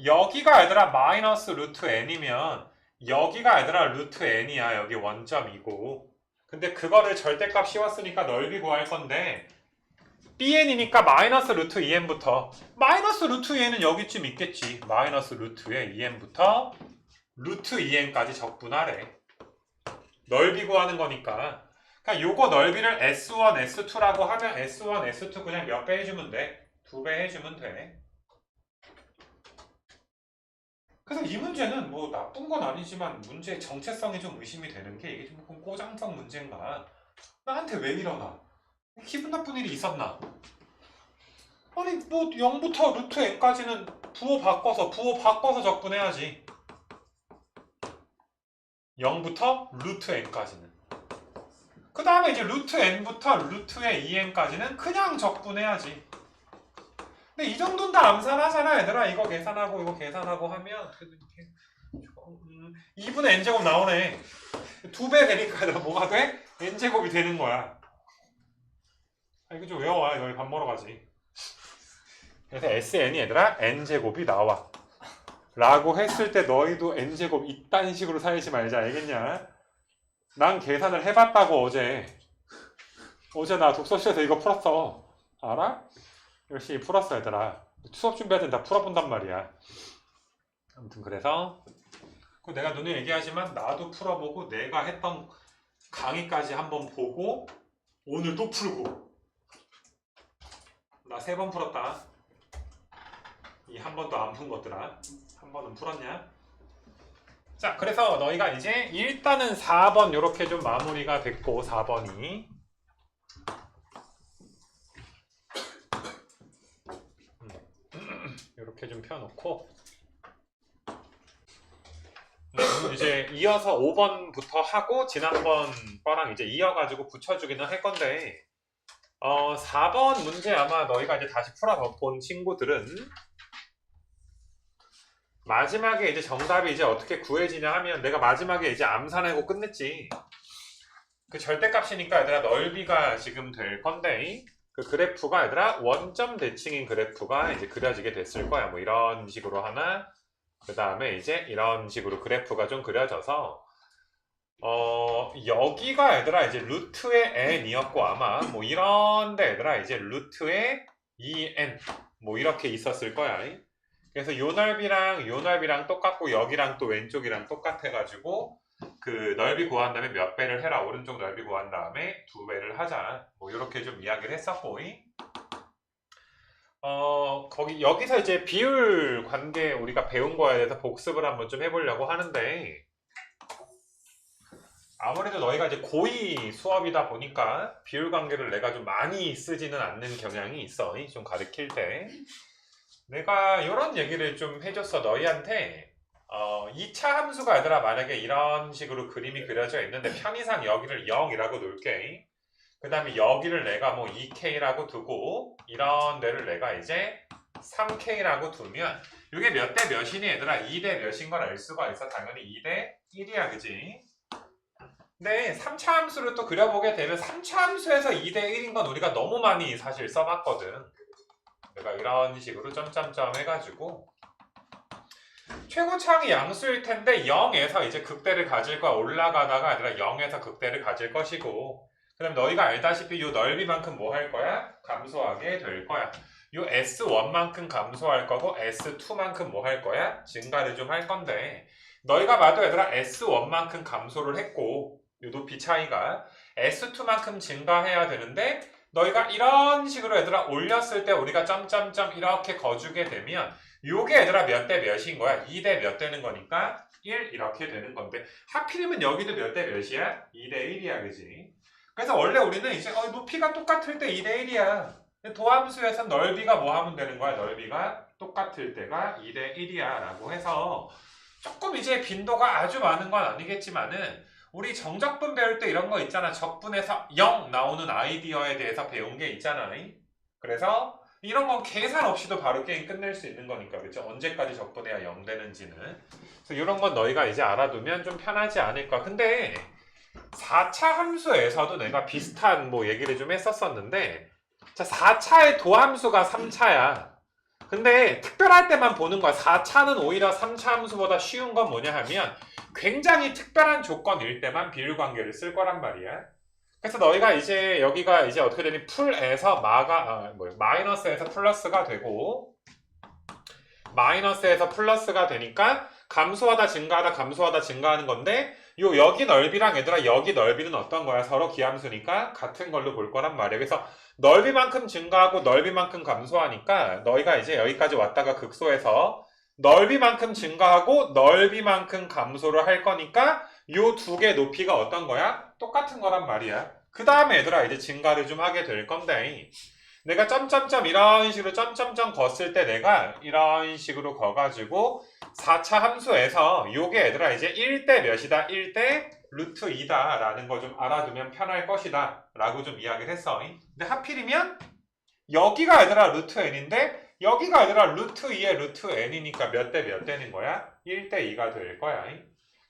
여기가 얘들아 마이너스 루트 n이면 여기가 얘들아 루트 n이야. 여기 원점이고. 근데 그거를 절대값 씌웠으니까 넓이 구할 건데, bn이니까 마이너스 루트 2n부터 마이너스 루트 2n은 여기쯤 있겠지. 마이너스 루트의 2n부터 루트 2n까지 적분하래. 넓이 구하는 거니까. 그러니까 요거 넓이를 S1, S2라고 하면 S1, S2 그냥 몇 배 해주면 돼? 2배 해주면 돼. 그래서 이 문제는 뭐 나쁜 건 아니지만 문제의 정체성이 좀 의심이 되는 게, 이게 좀 꼬장성 문제인가? 나한테 왜 이러나? 기분 나쁜 일이 있었나? 아니 뭐 0부터 루트 n까지는 부호 바꿔서 적분해야지. 0부터 루트 n까지는. 그 다음에 이제 루트 n부터 루트의 2n까지는 그냥 적분해야지. 근데 이 정도는 다 암산하잖아 얘들아. 이거 계산하고 하면 2분의 n제곱 나오네. 2배 되니까 얘들아 뭐가 돼? n제곱이 되는 거야. 이거 좀 외워와. 너희 밥 먹으러 가지. 그래서 SN이 얘들아 n제곱이 나와 라고 했을 때 너희도 n제곱 이딴 식으로 살지 말자. 알겠냐? 난 계산을 해봤다고. 어제 나 독서실에서 이거 풀었어. 알아? 열심히 풀었어 얘들아. 수업 준비할 땐 다 풀어본단 말이야. 아무튼 그래서 내가 눈에 얘기하지만 나도 풀어보고 내가 했던 강의까지 한번 보고 오늘 또 풀고. 나 3번 풀었다. 이 한 번도 안 푼 것들아. 한 번은 풀었냐? 자, 그래서 너희가 이제 일단은 4번 요렇게 좀 마무리가 됐고, 4번이 요렇게 좀 펴놓고 이제 이어서 5번부터 하고 지난번 거랑 이제 이어가지고 붙여주기는 할 건데, 4번 문제 아마 너희가 이제 다시 풀어본 친구들은 마지막에 이제 정답이 이제 어떻게 구해지냐 하면, 내가 마지막에 이제 암산하고 끝냈지. 그 절대값이니까 얘들아 넓이가 지금 될 건데, 그 그래프가 얘들아 원점 대칭인 그래프가 이제 그려지게 됐을 거야. 뭐 이런 식으로 하나, 그 다음에 이제 이런 식으로 그래프가 좀 그려져서 여기가 얘들아 이제 루트의 n이었고, 아마 뭐 이런데 얘들아 이제 루트의 2n 뭐 이렇게 있었을 거야. 그래서 요 넓이랑 똑같고 여기랑 또 왼쪽이랑 똑같아가지고 그 넓이 구한 다음에 몇 배를 해라. 오른쪽 넓이 구한 다음에 2배를 하자. 뭐 이렇게 좀 이야기를 했었고, 여기서 이제 비율 관계 우리가 배운 거에 대해서 복습을 한번 좀 해보려고 하는데, 아무래도 너희가 이제 고2 수업이다 보니까 비율 관계를 내가 좀 많이 쓰지는 않는 경향이 있어. 좀 가르칠 때. 내가 이런 얘기를 좀 해줬어 너희한테. 2차 함수가 얘들아 만약에 이런 식으로 그림이 그려져 있는데 편의상 여기를 0이라고 놓을게. 그 다음에 여기를 내가 뭐 2K라고 두고 이런 데를 내가 이제 3K라고 두면 이게 몇 대 몇이니 얘들아? 2대 몇인 걸 알 수가 있어. 당연히 2대 1이야, 그지? 근데 3차 함수를 또 그려보게 되면 3차 함수에서 2대 1인 건 우리가 너무 많이 사실 써봤거든. 내가 이런 식으로 점점점 해가지고 최고차항이 양수일 텐데 0에서 이제 극대를 가질 거야. 올라가다가 아니라 0에서 극대를 가질 것이고, 그 다음에 너희가 알다시피 요 넓이만큼 뭐 할 거야? 감소하게 될 거야. 요 S1만큼 감소할 거고 S2만큼 뭐 할 거야? 증가를 좀 할 건데 너희가 봐도 얘들아 S1만큼 감소를 했고 요 높이 차이가 S2만큼 증가해야 되는데 너희가 이런 식으로 얘들아 올렸을 때 우리가 점점점 이렇게 거주게 되면 요게 얘들아 몇 대 몇인 거야? 2대 몇 되는 거니까 1 이렇게 되는 건데 하필이면 여기도 몇 대 몇이야? 2대 1이야 그지? 그래서 원래 우리는 이제 높이가 똑같을 때 2대 1이야. 도함수에서 넓이가 뭐 하면 되는 거야? 넓이가 똑같을 때가 2대 1이야 라고 해서 조금 이제 빈도가 아주 많은 건 아니겠지만은 우리 정적분 배울 때 이런 거 있잖아. 적분에서 0 나오는 아이디어에 대해서 배운 게 있잖아. 그래서 이런 건 계산 없이도 바로 게임 끝낼 수 있는 거니까 그렇죠? 언제까지 적분해야 0 되는지는. 그래서 이런 건 너희가 이제 알아두면 좀 편하지 않을까. 근데 4차 함수에서도 내가 비슷한 뭐 얘기를 좀 했었었는데 자 4차의 도함수가 3차야. 근데 특별할 때만 보는 거야. 4차는 오히려 3차 함수보다 쉬운 건 뭐냐 하면 굉장히 특별한 조건일 때만 비율관계를 쓸 거란 말이야. 그래서 너희가 이제 여기가 이제 어떻게 되니 풀에서 마이너스에서 플러스가 되고 마이너스에서 플러스가 되니까 감소하다 증가하다 감소하다 증가하는 건데 여기 넓이랑 얘들아 여기 넓이는 어떤 거야? 서로 기함수니까 같은 걸로 볼 거란 말이야. 그래서 넓이만큼 증가하고 넓이만큼 감소하니까 너희가 이제 여기까지 왔다가 극소해서 넓이만큼 증가하고 넓이만큼 감소를 할 거니까 요 두 개 높이가 어떤 거야? 똑같은 거란 말이야. 그 다음에 얘들아 이제 증가를 좀 하게 될 건데 내가 점점점 이런 식으로 점점점 걷을 때 내가 이런 식으로 거가지고 4차 함수에서 요게 얘들아 이제 1대 몇이다? 1대 루트 2다 라는 거 좀 알아두면 편할 것이다 라고 좀 이야기를 했어. 근데 하필이면 여기가 얘들아 루트 n인데 여기가 얘들아 루트 2의 루트 n이니까 몇 대 몇 되는 거야? 1대 2가 될 거야.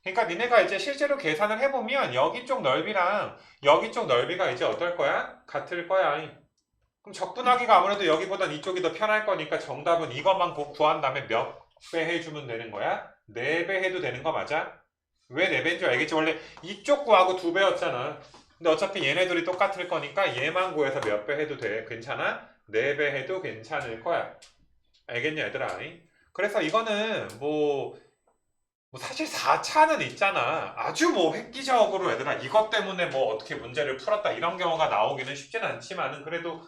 그러니까 니네가 이제 실제로 계산을 해보면 여기 쪽 넓이랑 여기 쪽 넓이가 이제 어떨 거야? 같을 거야. 그럼 적분하기가 아무래도 여기보단 이쪽이 더 편할 거니까 정답은 이것만 구한 다음에 몇 배 해주면 되는 거야? 4배 해도 되는 거 맞아? 왜 4배인 줄 알겠지? 원래 이쪽 구하고 2배였잖아. 근데 어차피 얘네들이 똑같을 거니까 얘만 구해서 몇 배 해도 돼. 괜찮아? 4배 해도 괜찮을 거야. 알겠냐 얘들아? 그래서 이거는 뭐 사실 4차는 있잖아. 아주 뭐 획기적으로 얘들아 이것 때문에 뭐 어떻게 문제를 풀었다 이런 경우가 나오기는 쉽진 않지만은 그래도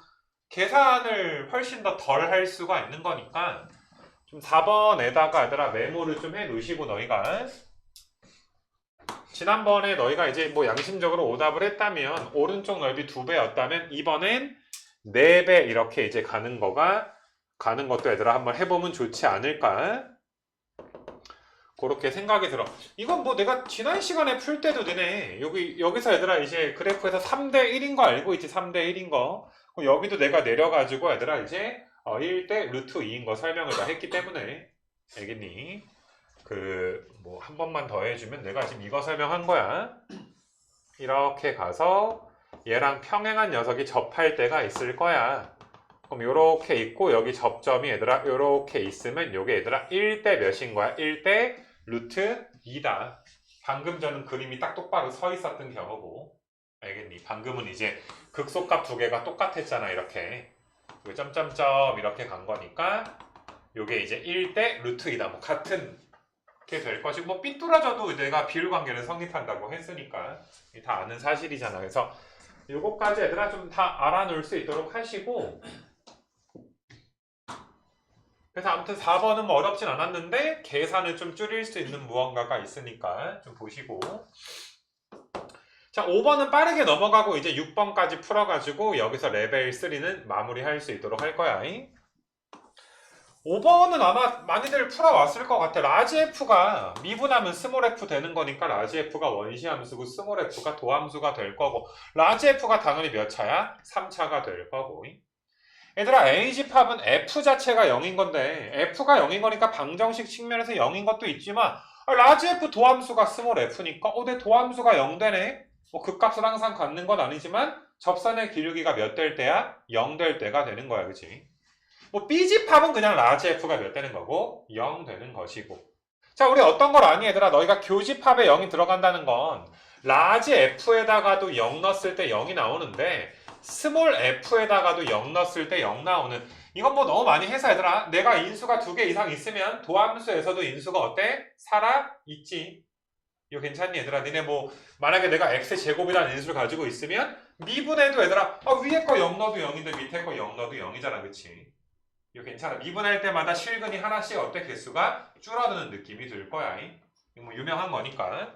계산을 훨씬 더 덜 할 수가 있는 거니까 좀 4번에다가 얘들아 메모를 좀 해 놓으시고 너희가 지난번에 너희가 이제 뭐 양심적으로 오답을 했다면 오른쪽 넓이 2배였다면 이번엔 4배 이렇게 이제 가는 것도 얘들아 한번 해보면 좋지 않을까? 그렇게 생각이 들어. 이건 뭐 내가 지난 시간에 풀 때도 되네. 여기서 얘들아 이제 그래프에서 3대 1인 거 알고 있지? 3대 1인 거. 여기도 내가 내려가지고 얘들아 이제 1대 루트 2인 거 설명을 다 했기 때문에 알겠니? 뭐 한 번만 더 해주면 내가 지금 이거 설명한 거야. 이렇게 가서 얘랑 평행한 녀석이 접할 때가 있을 거야. 그럼 요렇게 있고 여기 접점이 얘들아 요렇게 있으면 요게 얘들아 1대 몇인 거야? 1대 루트 2다. 방금 전은 그림이 딱 똑바로 서 있었던 경우고 알겠니? 방금은 이제 극소값 두 개가 똑같았잖아 이렇게 점점점 이렇게 간 거니까 요게 이제 1대 루트 2다. 뭐 같은 게 될 것이고 뭐 삐뚤어져도 내가 비율관계를 성립한다고 했으니까 다 아는 사실이잖아. 그래서 요거까지 얘들아 좀 다 알아놓을 수 있도록 하시고 그래서 아무튼 4번은 뭐 어렵진 않았는데 계산을 좀 줄일 수 있는 무언가가 있으니까 좀 보시고 자 5번은 빠르게 넘어가고 이제 6번까지 풀어가지고 여기서 레벨 3는 마무리할 수 있도록 할 거야. 5번은 아마 많이들 풀어왔을 것 같아. 라지 F가 미분하면 스몰 f 되는 거니까 라지 F가 원시함수고 스몰 f가 도함수가 될 거고 라지 F가 당연히 몇 차야? 3차가 될 거고 얘들아 A집합은 F 자체가 0인 건데 F가 0인 거니까 방정식 측면에서 0인 것도 있지만 라지 F 도함수가 스몰 f니까 내 도함수가 0 되네. 뭐 그 값을 항상 갖는 건 아니지만 접선의 기울기가 몇 될 때야? 0 될 때가 되는 거야. 그치? 뭐 B집합은 그냥 라지 F가 몇 되는 거고 0 되는 것이고 자 우리 어떤 걸 아니 얘들아 너희가 교집합에 0이 들어간다는 건 라지 f에다가도 0 넣었을 때 0이 나오는데 스몰 f에다가도 0 넣었을 때 0 나오는 이건 뭐 너무 많이 해서 얘들아 내가 인수가 2개 이상 있으면 도함수에서도 인수가 어때? 살아있지. 이거 괜찮니 얘들아? 니네 뭐 만약에 내가 x제곱이라는 인수를 가지고 있으면 미분해도 얘들아 위에 거 0 넣어도 0인데 밑에 거 0 넣어도 0이잖아 그치? 이거 괜찮아. 미분할 때마다 실근이 하나씩 어때? 개수가 줄어드는 느낌이 들 거야. 이거 뭐 유명한 거니까.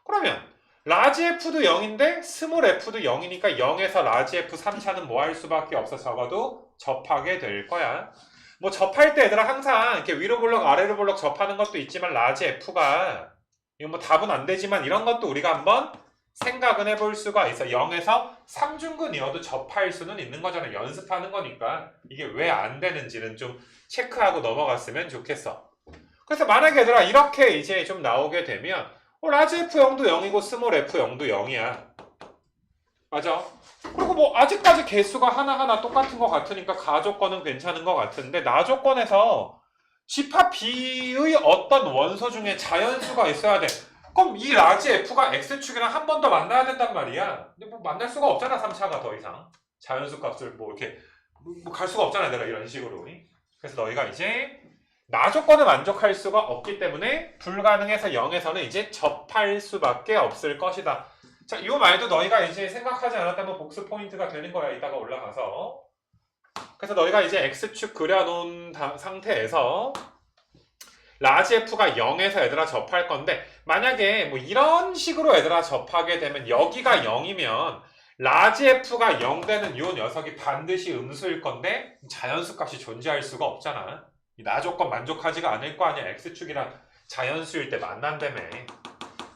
그러면 라지 F도 0인데 스몰 F도 0이니까 0에서 라지 F 3차는 뭐 할 수밖에 없어. 적어도 접하게 될 거야. 뭐 접할 때 얘들아 항상 이렇게 위로 볼록 아래로 볼록 접하는 것도 있지만 라지 F가 이건 뭐 답은 안 되지만 이런 것도 우리가 한번 생각은 해볼 수가 있어. 0에서 3중근이어도 접할 수는 있는 거잖아. 연습하는 거니까 이게 왜 안 되는지는 좀 체크하고 넘어갔으면 좋겠어. 그래서 만약에 얘들아 이렇게 이제 좀 나오게 되면 라지 F0도 0이고 스몰 F0도 0이야. 맞아. 그리고 뭐 아직까지 개수가 하나하나 똑같은 것 같으니까 가조건은 괜찮은 것 같은데 나조건에서 집합 B의 어떤 원소 중에 자연수가 있어야 돼. 그럼 이 라지 F가 X축이랑 한 번 더 만나야 된단 말이야. 근데 뭐 만날 수가 없잖아 3차가 더 이상. 자연수 값을 뭐 이렇게 뭐 갈 수가 없잖아 내가 이런 식으로. 그래서 너희가 이제 나조건을 만족할 수가 없기 때문에 불가능해서 0에서는 이제 접할 수밖에 없을 것이다. 자, 이 말도 너희가 이제 생각하지 않았다면 복습 포인트가 되는 거야. 이따가 올라가서. 그래서 너희가 이제 X축 그려놓은 상태에서 라지 F가 0에서 얘들아 접할 건데 만약에 뭐 이런 식으로 얘들아 접하게 되면 여기가 0이면 라지 F가 0 되는 이 녀석이 반드시 음수일 건데 자연수 값이 존재할 수가 없잖아. 이 나조건 만족하지가 않을 거 아니야. X축이랑 자연수일 때 만난다며.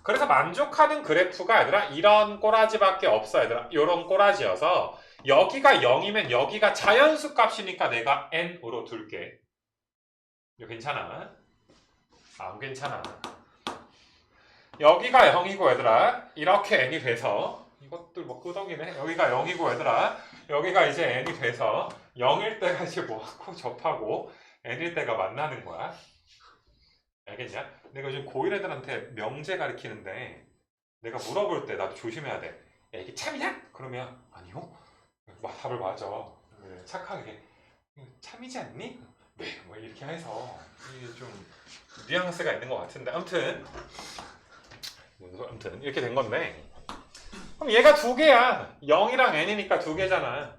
그래서 만족하는 그래프가 얘들아 이런 꼬라지밖에 없어 얘들아. 이런 꼬라지여서 여기가 0이면 여기가 자연수 값이니까 내가 n으로 둘게. 이거 괜찮아? 안 괜찮아. 여기가 0이고 얘들아 이렇게 n이 돼서 이것들 뭐 끄덕이네. 여기가 0이고 얘들아 여기가 이제 n이 돼서 0일 때가 이제 뭐하고 접하고 n일 때가 만나는 거야. 알겠냐? 내가 요즘 고1 애들한테 명제 가르치는데 내가 물어볼 때 나도 조심해야 돼. 야 이게 참이냐? 그러면 아니요. 답을 맞아. 착하게 참이지 않니? 네, 뭐 이렇게 해서 이게 좀 뉘앙스가 있는 것 같은데 아무튼 이렇게 된 건데 그럼 얘가 두 개야. 0이랑 n이니까 두 개잖아.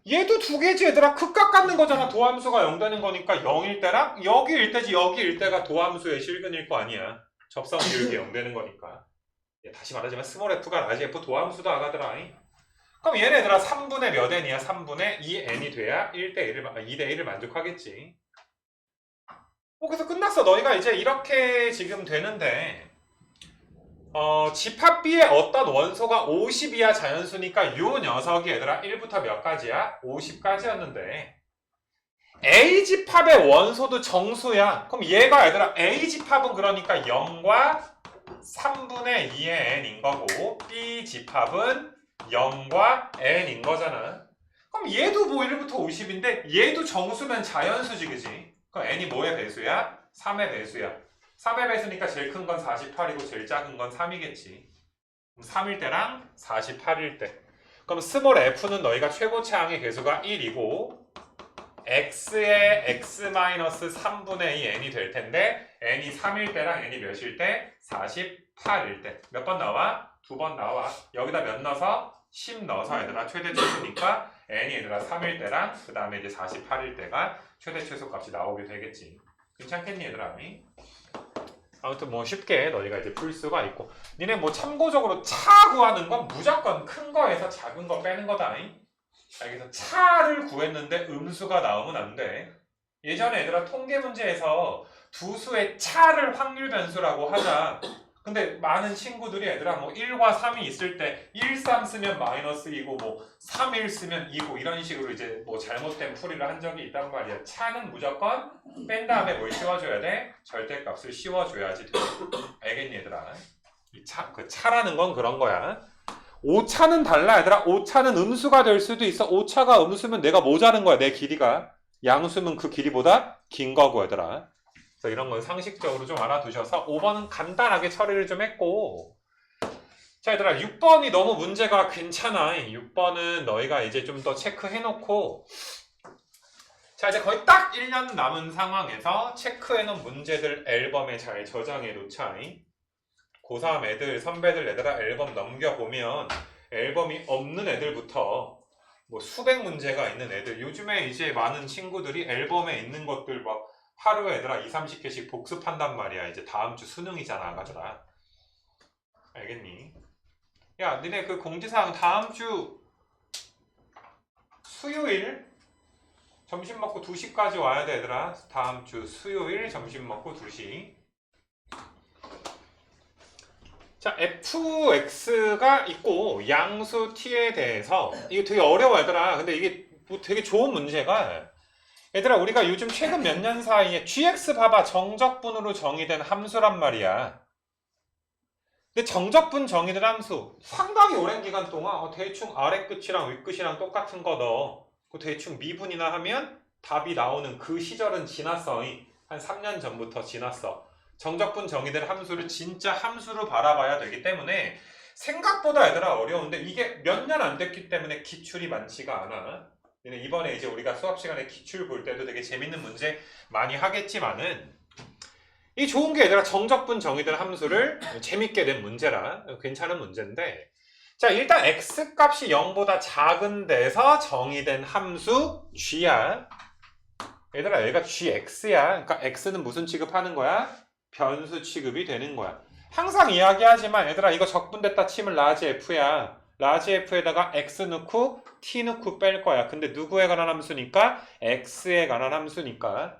얘도 두 개지 얘들아. 극각 갖는 거잖아. 도함수가 0 되는 거니까 0일 때랑 여기일 때지. 여기일 때가 도함수의 실근일 거 아니야. 접선 이렇게 0 되는 거니까. 다시 말하지만 스몰 f가 라지 f 도함수도 아가더라. 그럼 얘네들아 3분의 몇 n이야? 3분의 2n이 돼야 2대1을 만족하겠지. 그래서 끝났어. 너희가 이제 이렇게 지금 되는데 집합 B의 어떤 원소가 50이야 자연수니까 요 녀석이 얘들아 1부터 몇 가지야? 50까지였는데 A 집합의 원소도 정수야. 그럼 얘가 얘들아 A 집합은 그러니까 0과 3분의 2의 n인 거고 B 집합은 0과 n인 거잖아. 그럼 얘도 뭐 1부터 50인데 얘도 정수면 자연수지 그지? 그럼 n이 뭐의 배수야? 3의 배수야. 3의 배수니까 제일 큰 건 48이고 제일 작은 건 3이겠지. 3일 때랑 48일 때. 그럼 스몰 f는 너희가 최고차항의 개수가 1이고 x의 x-3분의 2 n이 될 텐데 n이 3일 때랑 n이 몇일 때? 48일 때. 몇 번 나와? 2번 나와. 여기다 몇 넣어서? 10 넣어서 얘들아 최대 최소니까 n이 얘들아 3일 때랑 그 다음에 이제 48일 때가 최대 최소 값이 나오게 되겠지. 괜찮겠니 얘들아? 아무튼 뭐 쉽게 너희가 이제 풀 수가 있고 니네 뭐 참고적으로 차 구하는 건 무조건 큰 거에서 작은 거 빼는 거다. 알겠어? 차를 구했는데 음수가 나오면 안 돼. 예전에 얘들아 통계 문제에서 두 수의 차를 확률 변수라고 하자. 근데 많은 친구들이 얘들아 뭐 1과 3이 있을 때 1, 3 쓰면 마이너스 2고 뭐 3, 1 쓰면 2고 이런 식으로 이제 뭐 잘못된 풀이를 한 적이 있단 말이야. 차는 무조건 뺀 다음에 뭘 씌워줘야 돼? 절대값을 씌워줘야지 돼. 알겠니 얘들아? 그 차라는 건 그런 거야. 오차는 달라 얘들아. 오차는 음수가 될 수도 있어. 오차가 음수면 내가 모자른 거야. 내 길이가. 양수면 그 길이보다 긴 거고 얘들아. 그래서 이런 건 상식적으로 좀 알아두셔서 5번은 간단하게 처리를 좀 했고 자, 얘들아, 6번이 너무 문제가 괜찮아. 6번은 너희가 이제 좀 더 체크해놓고, 자, 이제 거의 딱 1년 남은 상황에서 체크해놓은 문제들 앨범에 잘 저장해놓자. 고3 애들, 선배들 얘들아 앨범 넘겨보면 앨범이 없는 애들부터 뭐 수백 문제가 있는 애들, 요즘에 이제 많은 친구들이 앨범에 있는 것들 막 하루에 얘들아 2, 30개씩 복습한단 말이야. 이제 다음 주 수능이잖아, 가더라. 알겠니? 야, 니네 그 공지사항 다음 주 수요일 점심 먹고 2시까지 와야 돼, 얘들아. 다음 주 수요일 점심 먹고 2시. 자, fx가 있고 양수 t에 대해서 이거 되게 어려워, 얘들아. 근데 이게 뭐 되게 좋은 문제가, 얘들아, 우리가 요즘 최근 몇 년 사이에 gx 봐봐, 정적분으로 정의된 함수란 말이야. 근데 정적분 정의된 함수 상당히 오랜 기간 동안 대충 아래 끝이랑 윗 끝이랑 똑같은 거 넣어. 그 대충 미분이나 하면 답이 나오는 그 시절은 지났어. 한 3년 전부터 지났어. 정적분 정의된 함수를 진짜 함수로 바라봐야 되기 때문에 생각보다 얘들아 어려운데, 이게 몇 년 안 됐기 때문에 기출이 많지가 않아. 이번에 이제 우리가 수업 시간에 기출 볼 때도 되게 재밌는 문제 많이 하겠지만은, 이 좋은 게 얘들아 정적분 정의된 함수를 재밌게 낸 문제라 괜찮은 문제인데, 자, 일단 x값이 0보다 작은 데서 정의된 함수 g야. 얘들아, 얘가 gx야. 그러니까 x는 무슨 취급하는 거야? 변수 취급이 되는 거야. 항상 이야기하지만 얘들아, 이거 적분됐다 치면 라지 f야. 라지 f에다가 x 넣고 t 넣고 뺄 거야. 근데 누구에 관한 함수니까? x에 관한 함수니까.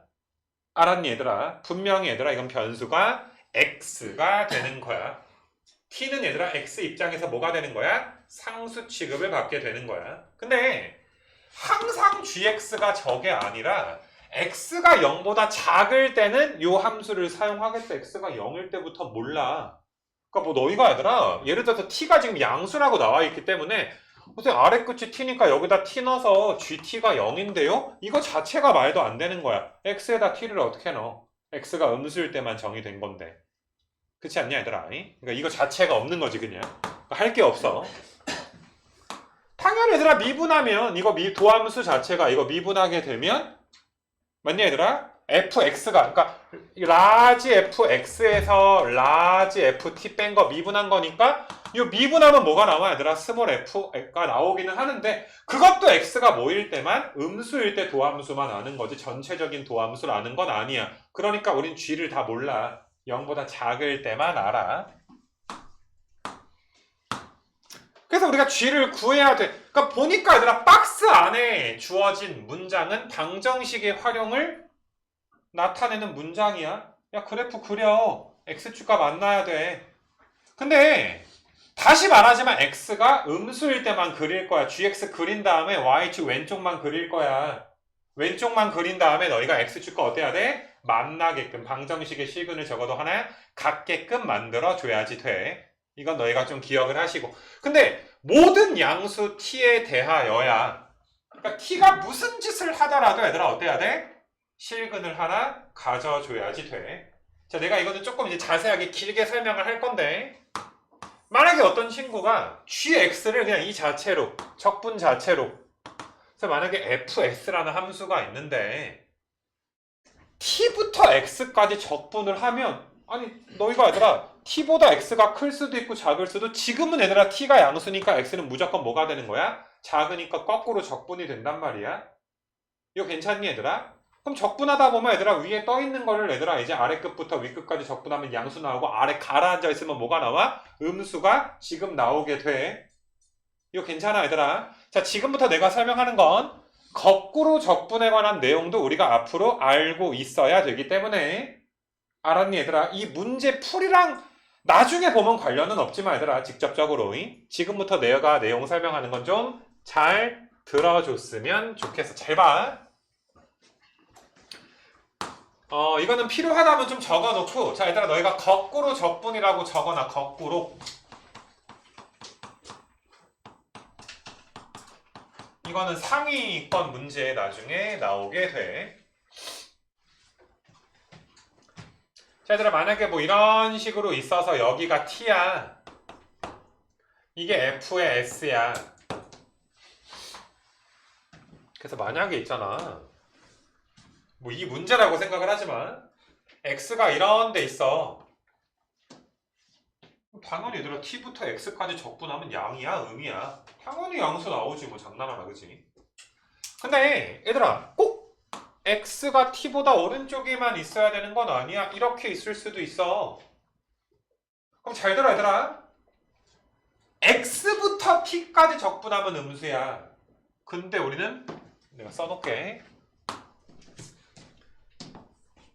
알았니, 얘들아? 분명히 얘들아, 이건 변수가 x가 되는 거야. t는 얘들아 x 입장에서 뭐가 되는 거야? 상수 취급을 받게 되는 거야. 근데 항상 gx가 저게 아니라 x가 0보다 작을 때는 이 함수를 사용하겠다. x가 0일 때부터 몰라. 그러니까 뭐 너희가 얘들아, 예를 들어서 t가 지금 양수라고 나와 있기 때문에 선생님 아래 끝이 t니까 여기다 t 넣어서 gt가 0인데요? 이거 자체가 말도 안 되는 거야. x에다 t를 어떻게 넣어? x가 음수일 때만 정의된 건데. 그렇지 않냐, 얘들아? 그러니까 이거 자체가 없는 거지, 그냥. 할 게 없어. 당연히 얘들아, 미분하면 이거 도함수 자체가 이거 미분하게 되면, 맞냐, 얘들아? fx가, 그러니까 라지 fx에서 라지 ft 뺀 거 미분한 거니까, 이 미분하면 뭐가 나와, 얘들아? 스몰 f가 나오기는 하는데, 그것도 x가 뭐일 때만, 음수일 때 도함수만 아는 거지 전체적인 도함수를 아는 건 아니야. 그러니까 우린 g를 다 몰라. 0보다 작을 때만 알아. 그래서 우리가 g를 구해야 돼. 그러니까 보니까 얘들아, 박스 안에 주어진 문장은 방정식의 활용을 나타내는 문장이야. 야, 그래프 그려. x축과 만나야 돼. 근데 다시 말하지만 x가 음수일 때만 그릴 거야. gx 그린 다음에 y축 왼쪽만 그릴 거야. 왼쪽만 그린 다음에 너희가 x축과 어때야 돼? 만나게끔, 방정식의 실근을 적어도 하나 같게끔 만들어줘야지 돼. 이건 너희가 좀 기억을 하시고. 근데 모든 양수 t에 대하여야, 그러니까 t가 무슨 짓을 하더라도 얘들아 어때야 돼? 실근을 하나 가져줘야지 돼. 자, 내가 이거는 조금 이제 자세하게 길게 설명을 할 건데, 만약에 어떤 친구가 gx를 그냥 이 자체로, 적분 자체로, 그래서 만약에 fs라는 함수가 있는데 t부터 x까지 적분을 하면, 아니 너희가 얘들아 t보다 x가 클 수도 있고 작을 수도, 지금은 얘들아 t가 양수니까 x는 무조건 뭐가 되는 거야? 작으니까 거꾸로 적분이 된단 말이야. 이거 괜찮니, 얘들아? 그럼 적분하다 보면 얘들아 위에 떠 있는 거를 얘들아 이제 아래 끝부터 위 끝까지 적분하면 양수 나오고, 아래 가라앉아 있으면 뭐가 나와? 음수가 지금 나오게 돼. 이거 괜찮아, 얘들아? 자, 지금부터 내가 설명하는 건 거꾸로 적분에 관한 내용도 우리가 앞으로 알고 있어야 되기 때문에, 알았니, 얘들아? 이 문제 풀이랑 나중에 보면 관련은 없지만 얘들아, 직접적으로 지금부터 내가 내용 설명하는 건 좀 잘 들어줬으면 좋겠어. 잘 봐. 이거는 필요하다면 좀 적어놓고, 자, 얘들아 너희가 거꾸로 적분이라고 적어놔. 거꾸로. 이거는 상위권 문제에 나중에 나오게 돼. 자, 얘들아 만약에 뭐 이런 식으로 있어서 여기가 t야. 이게 f의 s야. 그래서 만약에 있잖아. 뭐 이 문제라고 생각을 하지만 x가 이런 데 있어. 당연히 얘들아 t부터 x까지 적분하면 양이야 음이야. 당연히 양수 나오지 뭐 장난하나 그지? 근데 얘들아 꼭 x가 t보다 오른쪽에만 있어야 되는 건 아니야. 이렇게 있을 수도 있어. 그럼 잘 들어 얘들아. x부터 t까지 적분하면 음수야. 근데 우리는 내가 써놓게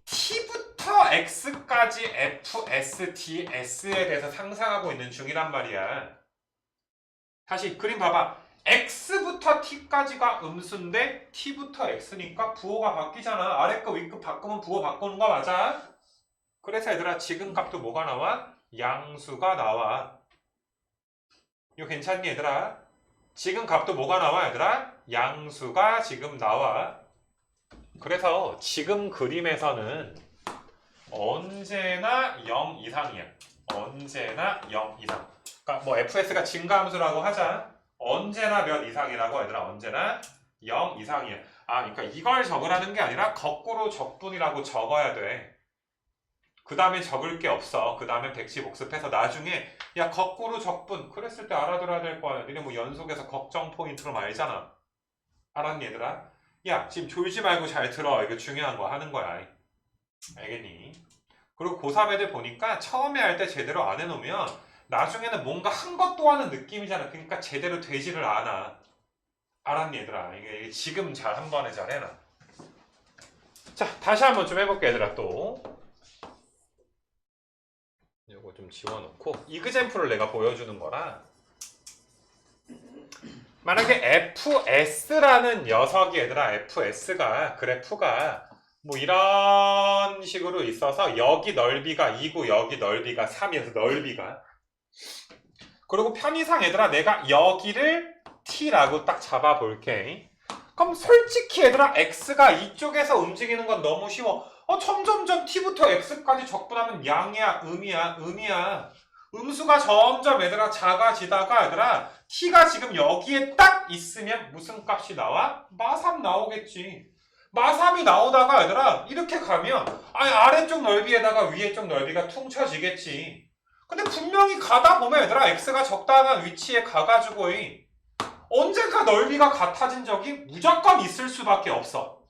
t부터 x까지 f, s, d, s에 대해서 상상하고 있는 중이란 말이야. 다시 그림 봐봐. x부터 t까지가 음수인데 t부터 x니까 부호가 바뀌잖아. 아래급 윗급 바꾸면 부호 바꾸는 거 맞아? 그래서 얘들아 지금 값도 뭐가 나와? 양수가 나와. 이거 괜찮니 얘들아? 지금 값도 뭐가 나와 얘들아? 양수가 지금 나와. 그래서 지금 그림에서는 언제나 0 이상이야. 언제나 0 이상. 그러니까 뭐 fs가 증가함수라고 하자. 언제나 몇 이상이라고 얘들아. 언제나 0 이상이야. 아, 그러니까 이걸 적으라는 게 아니라 거꾸로 적분이라고 적어야 돼. 그 다음에 적을 게 없어. 그 다음에 백지 복습해서 나중에 야 거꾸로 적분 그랬을 때 알아들어야 될 거 아니야. 니네 뭐 연속해서 걱정 포인트로 알잖아. 알았니 얘들아? 야 지금 졸지 말고 잘 들어. 이거 중요한 거 하는 거야. 알겠니? 그리고 고3 애들 보니까 처음에 할 때 제대로 안 해놓으면 나중에는 뭔가 한 것도 하는 느낌이잖아. 그러니까 제대로 되지를 않아. 알았니 얘들아? 이게 지금 잘 한 번에 잘 해놔. 자 다시 한번 좀 해볼게 얘들아 또. 이거 좀 지워놓고 이그젠플을 내가 보여주는 거라. 만약에 fs라는 녀석이 얘들아 fs가 그래프가 뭐 이런 식으로 있어서 여기 넓이가 2고 여기 넓이가 3이어서 넓이가 그리고 편의상 얘들아 내가 여기를 t라고 딱 잡아볼게. 그럼 솔직히 얘들아 x가 이쪽에서 움직이는 건 너무 쉬워. 점점점 t부터 x까지 적분하면 양이야 음이야 음이야. 음수가 점점 얘들아 작아지다가 얘들아 t가 지금 여기에 딱 있으면 무슨 값이 나와? 마3 나오겠지. 마3이 나오다가 얘들아 이렇게 가면 아니 아래쪽 넓이에다가 위에쪽 넓이가 퉁쳐지겠지. 근데 분명히 가다 보면 얘들아 x가 적당한 위치에 가가지고 언젠가 넓이가 같아진 적이 무조건 있을 수밖에 없어.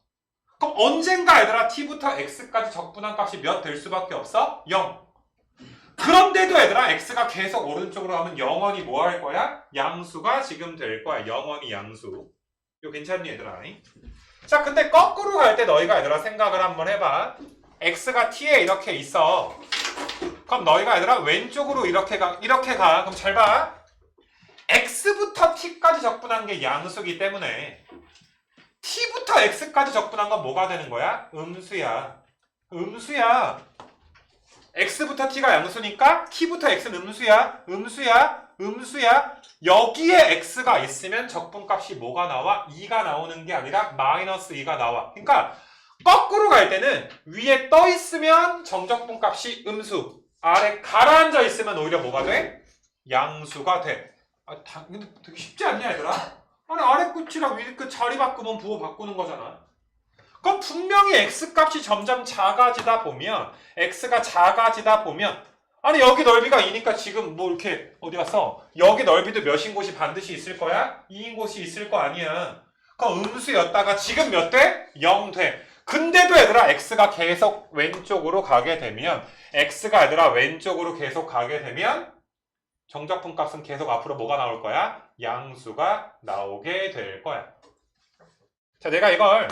그럼 언젠가 얘들아 t부터 x까지 적분한 값이 몇 될 수밖에 없어? 0. 그런데도 얘들아 x가 계속 오른쪽으로 가면 영원히 뭐 할 거야? 양수가 지금 될 거야. 영원히 양수. 이거 괜찮니 얘들아? 자 근데 거꾸로 갈 때 너희가 얘들아 생각을 한번 해봐. x가 t에 이렇게 있어. 그럼 너희가 얘들아 왼쪽으로 이렇게 가. 그럼 잘 봐. x부터 t까지 적분한 게 양수기 때문에 t부터 x까지 적분한 건 뭐가 되는 거야? 음수야. 음수야. x부터 t가 양수니까 t부터 x는 음수야. 여기에 x가 있으면 적분값이 뭐가 나와? 2가 나오는 게 아니라 마이너스 2가 나와. 그러니까 거꾸로 갈 때는 위에 떠 있으면 정적분값이 음수, 아래 가라앉아 있으면 오히려 뭐가 돼? 양수가 돼. 근데 되게 쉽지 않냐 얘들아? 아니 아래 끝이랑 위 끝 자리 바꾸면 부호 바꾸는 거잖아. 그럼 분명히 x값이 점점 작아지다 보면 아니 여기 넓이가 2니까 지금 뭐 이렇게 어디 갔어? 여기 넓이도 몇인 곳이 반드시 있을 거야? 2인 곳이 있을 거 아니야. 그럼 음수였다가 지금 몇 돼? 0 돼. 근데도 얘들아 x가 계속 왼쪽으로 가게 되면 정적분 값은 계속 앞으로 뭐가 나올 거야? 양수가 나오게 될 거야. 자, 내가 이걸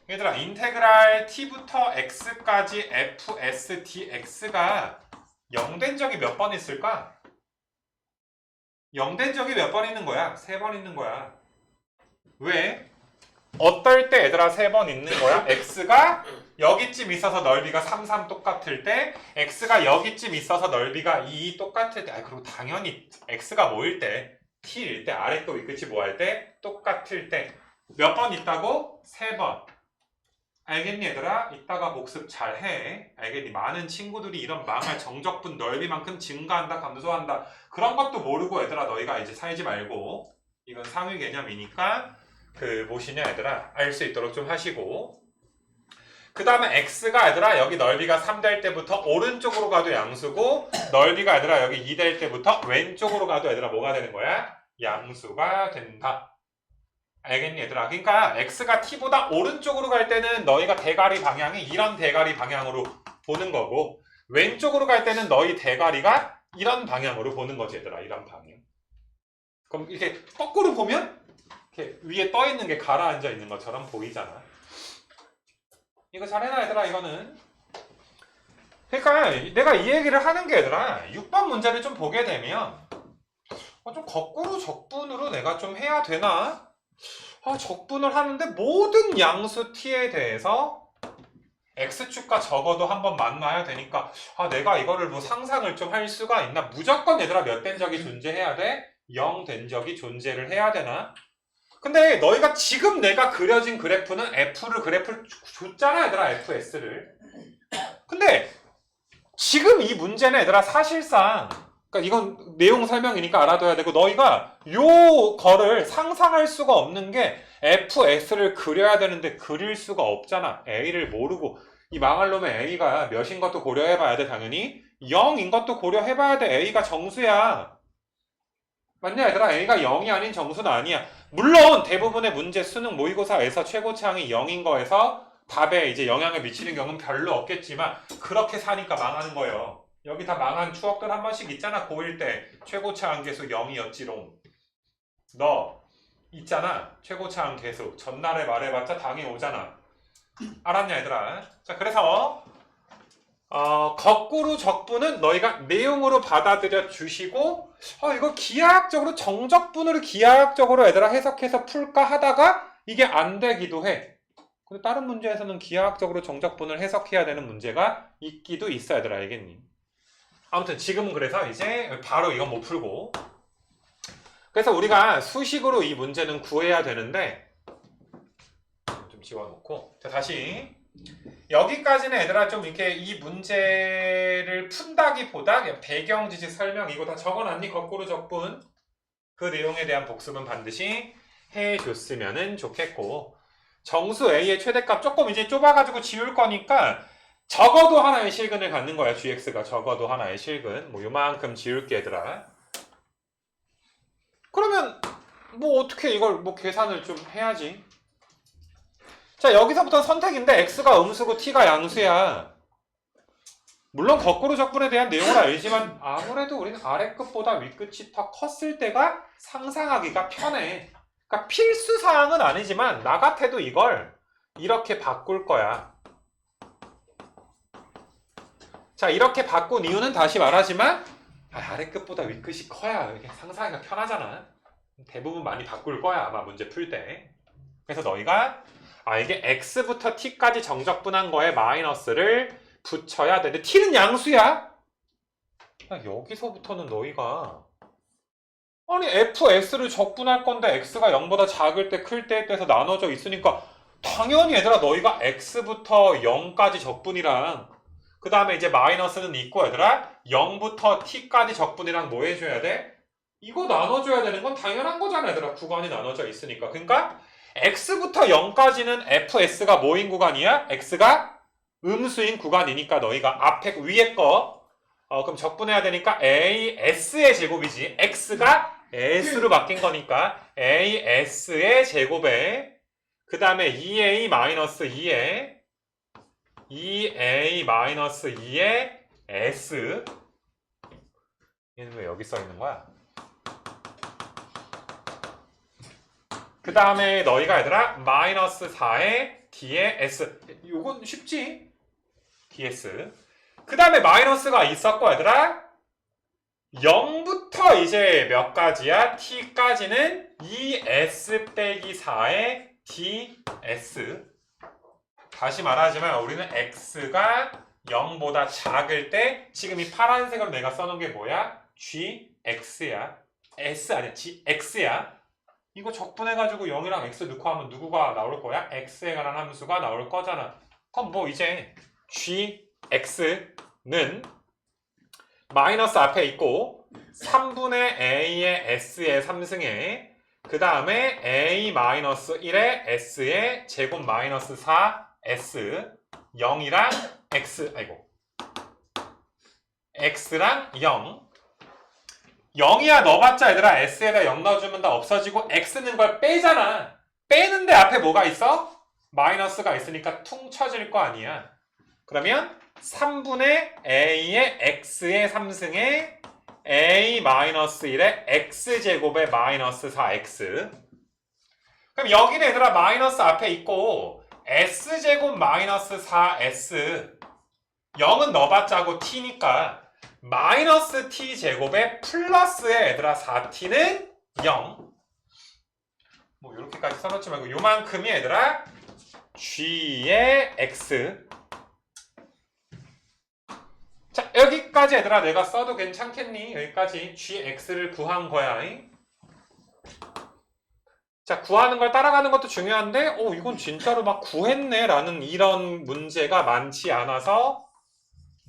얘들아 인테그랄 t부터 x까지 fs dx가 0 된 적이 몇 번 있을까? 0 된 적이 몇 번 있는 거야? 3번 있는 거야. 왜? 어떨 때 얘들아 3번 있는 거야? x가 여기쯤 있어서 넓이가 3, 3 똑같을 때 x가 여기쯤 있어서 넓이가 2 똑같을 때 그리고 당연히 x가 뭐일 때? t일 때 아래끝 위끝이 뭐 할 때? 똑같을 때 몇 번 있다고? 3번. 알겠니 얘들아? 이따가 복습 잘해. 알겠니? 많은 친구들이 이런 망할 정적분 넓이만큼 증가한다, 감소한다. 그런 것도 모르고 얘들아 너희가 이제 살지 말고 이건 상위 개념이니까 그 무엇이냐 얘들아 알 수 있도록 좀 하시고 그 다음에 x가 얘들아 여기 넓이가 3 될 때부터 오른쪽으로 가도 양수고 넓이가 얘들아 여기 2 될 때부터 왼쪽으로 가도 얘들아 뭐가 되는 거야? 양수가 된다. 알겠니 얘들아? 그러니까 x가 t보다 오른쪽으로 갈 때는 너희가 대가리 방향이 이런 대가리 방향으로 보는 거고 왼쪽으로 갈 때는 너희 대가리가 이런 방향으로 보는 거지 얘들아. 이런 방향. 그럼 이렇게 거꾸로 보면 이렇게 위에 떠 있는 게 가라앉아 있는 것처럼 보이잖아. 이거 잘해놔 얘들아. 이거는 그러니까 내가 이 얘기를 하는 게 얘들아 6번 문제를 좀 보게 되면 좀 거꾸로 적분으로 내가 좀 해야 되나? 적분을 하는데 모든 양수 t에 대해서 x축과 적어도 한번 만나야 되니까 내가 이거를 뭐 상상을 좀 할 수가 있나? 무조건 얘들아 몇 된 적이 존재해야 돼? 0 된 적이 존재를 해야 되나? 근데 너희가 지금 내가 그려진 그래프는 그래프를 줬잖아 얘들아 fs를. 근데 지금 이 문제는 얘들아 사실상 그러니까 이건 내용 설명이니까 알아둬야 되고 너희가 요 거를 상상할 수가 없는 게 fs를 그려야 되는데 그릴 수가 없잖아. a를 모르고 이 망할 놈의 a가 몇인 것도 고려해봐야 돼. 당연히 0인 것도 고려해봐야 돼. a가 정수야. 맞냐 얘들아? a가 0이 아닌 정수는 아니야. 물론 대부분의 문제 수능 모의고사에서 최고차항이 0인 거에서 답에 이제 영향을 미치는 경우는 별로 없겠지만 그렇게 사니까 망하는 거예요. 여기 다 망한 추억들 한 번씩 있잖아. 고1 때 최고차항 계수 0이었지롱. 너 있잖아. 최고차항 계수. 전날에 말해봤자 당이 오잖아. 알았냐 얘들아? 자 그래서 거꾸로 적분은 너희가 내용으로 받아들여 주시고 이거 기하학적으로 정적분으로 기하학적으로 얘들아 해석해서 풀까 하다가 이게 안 되기도 해. 근데 다른 문제에서는 기하학적으로 정적분을 해석해야 되는 문제가 있기도 있어 얘들아. 알겠니? 아무튼 지금은 그래서 이제 바로 이건 못 풀고 그래서 우리가 수식으로 이 문제는 구해야 되는데 좀 지워놓고 자 다시 여기까지는 얘들아 좀 이렇게 이 문제를 푼다기보다 그냥 배경 지식 설명 이거 다 적어놨니? 거꾸로 적분 그 내용에 대한 복습은 반드시 해줬으면 좋겠고 정수 A의 최대값 조금 이제 좁아가지고 지울 거니까 적어도 하나의 실근을 갖는 거야. gx가 적어도 하나의 실근. 뭐 요만큼 지울게 얘들아. 그러면 뭐 어떻게 이걸 뭐 계산을 좀 해야지. 자 여기서부터 선택인데 x가 음수고 t가 양수야. 물론 거꾸로 적분에 대한 내용을 알지만 아무래도 우리는 아래끝보다 윗끝이 더 컸을 때가 상상하기가 편해. 그러니까 필수사항은 아니지만 나 같아도 이걸 이렇게 바꿀 거야. 자 이렇게 바꾼 이유는 다시 말하지만 아래끝보다 윗끝이 커야 이렇게 상상하기가 편하잖아. 대부분 많이 바꿀 거야 아마 문제 풀 때. 그래서 너희가 이게 x부터 t까지 정적분한 거에 마이너스를 붙여야 돼. 근데 t는 양수야. 여기서부터는 너희가 아니 fs를 적분할 건데 x가 0보다 작을 때 클 때에 대해서 나눠져 있으니까 당연히 얘들아 너희가 x부터 0까지 적분이랑 그 다음에 이제 마이너스는 있고 얘들아 0부터 t까지 적분이랑 뭐 해줘야 돼? 이거 나눠줘야 되는 건 당연한 거잖아 얘들아. 구간이 나눠져 있으니까. 그러니까 x부터 0까지는 fs가 뭐인 구간이야? x가 음수인 구간이니까 너희가 앞에 위에 거 그럼 적분해야 되니까 as의 제곱이지. x가 s로 바뀐 거니까 as의 제곱에 그 다음에 2a 마이너스 2에 2a 마이너스 2의 s 얘는 왜 여기 써 있는 거야? 그 다음에 너희가 얘들아 마이너스 4의 d의 s 요건 쉽지? ds 그 다음에 마이너스가 있었고 얘들아 0부터 이제 몇 가지야? t까지는 2s 빼기 4의 ds 다시 말하지만 우리는 x가 0보다 작을 때 지금 이 파란색으로 내가 써놓은 게 뭐야? gx야. s 아니야. gx야. 이거 적분해가지고 0이랑 x 넣고 하면 누구가 나올 거야? x에 관한 함수가 나올 거잖아. 그럼 뭐 이제 gx는 마이너스 앞에 있고 3분의 a의 s의 3승에 그 다음에 a-1의 s의 제곱 마이너스 4s 0이랑 x x랑 0 0이야 넣어봤자 얘들아 s에다 0 넣어주면 다 없어지고 x는 걸 빼잖아. 빼는데 앞에 뭐가 있어? 마이너스가 있으니까 퉁 쳐질 거 아니야. 그러면 3분의 a의 x의 3승에 a-1의 x제곱의 마이너스 4x. 그럼 여기는 얘들아 마이너스 앞에 있고 s제곱 마이너스 4s 0은 넣어봤자고 t니까 마이너스 t제곱에 플러스에 얘들아 4t는 0. 뭐 이렇게까지 써놓지 말고 요만큼이 얘들아 g의 x. 자 여기까지 얘들아 내가 써도 괜찮겠니? 여기까지 gx를 구한 거야. 자 구하는 걸 따라가는 것도 중요한데 이건 진짜로 막 구했네 라는 이런 문제가 많지 않아서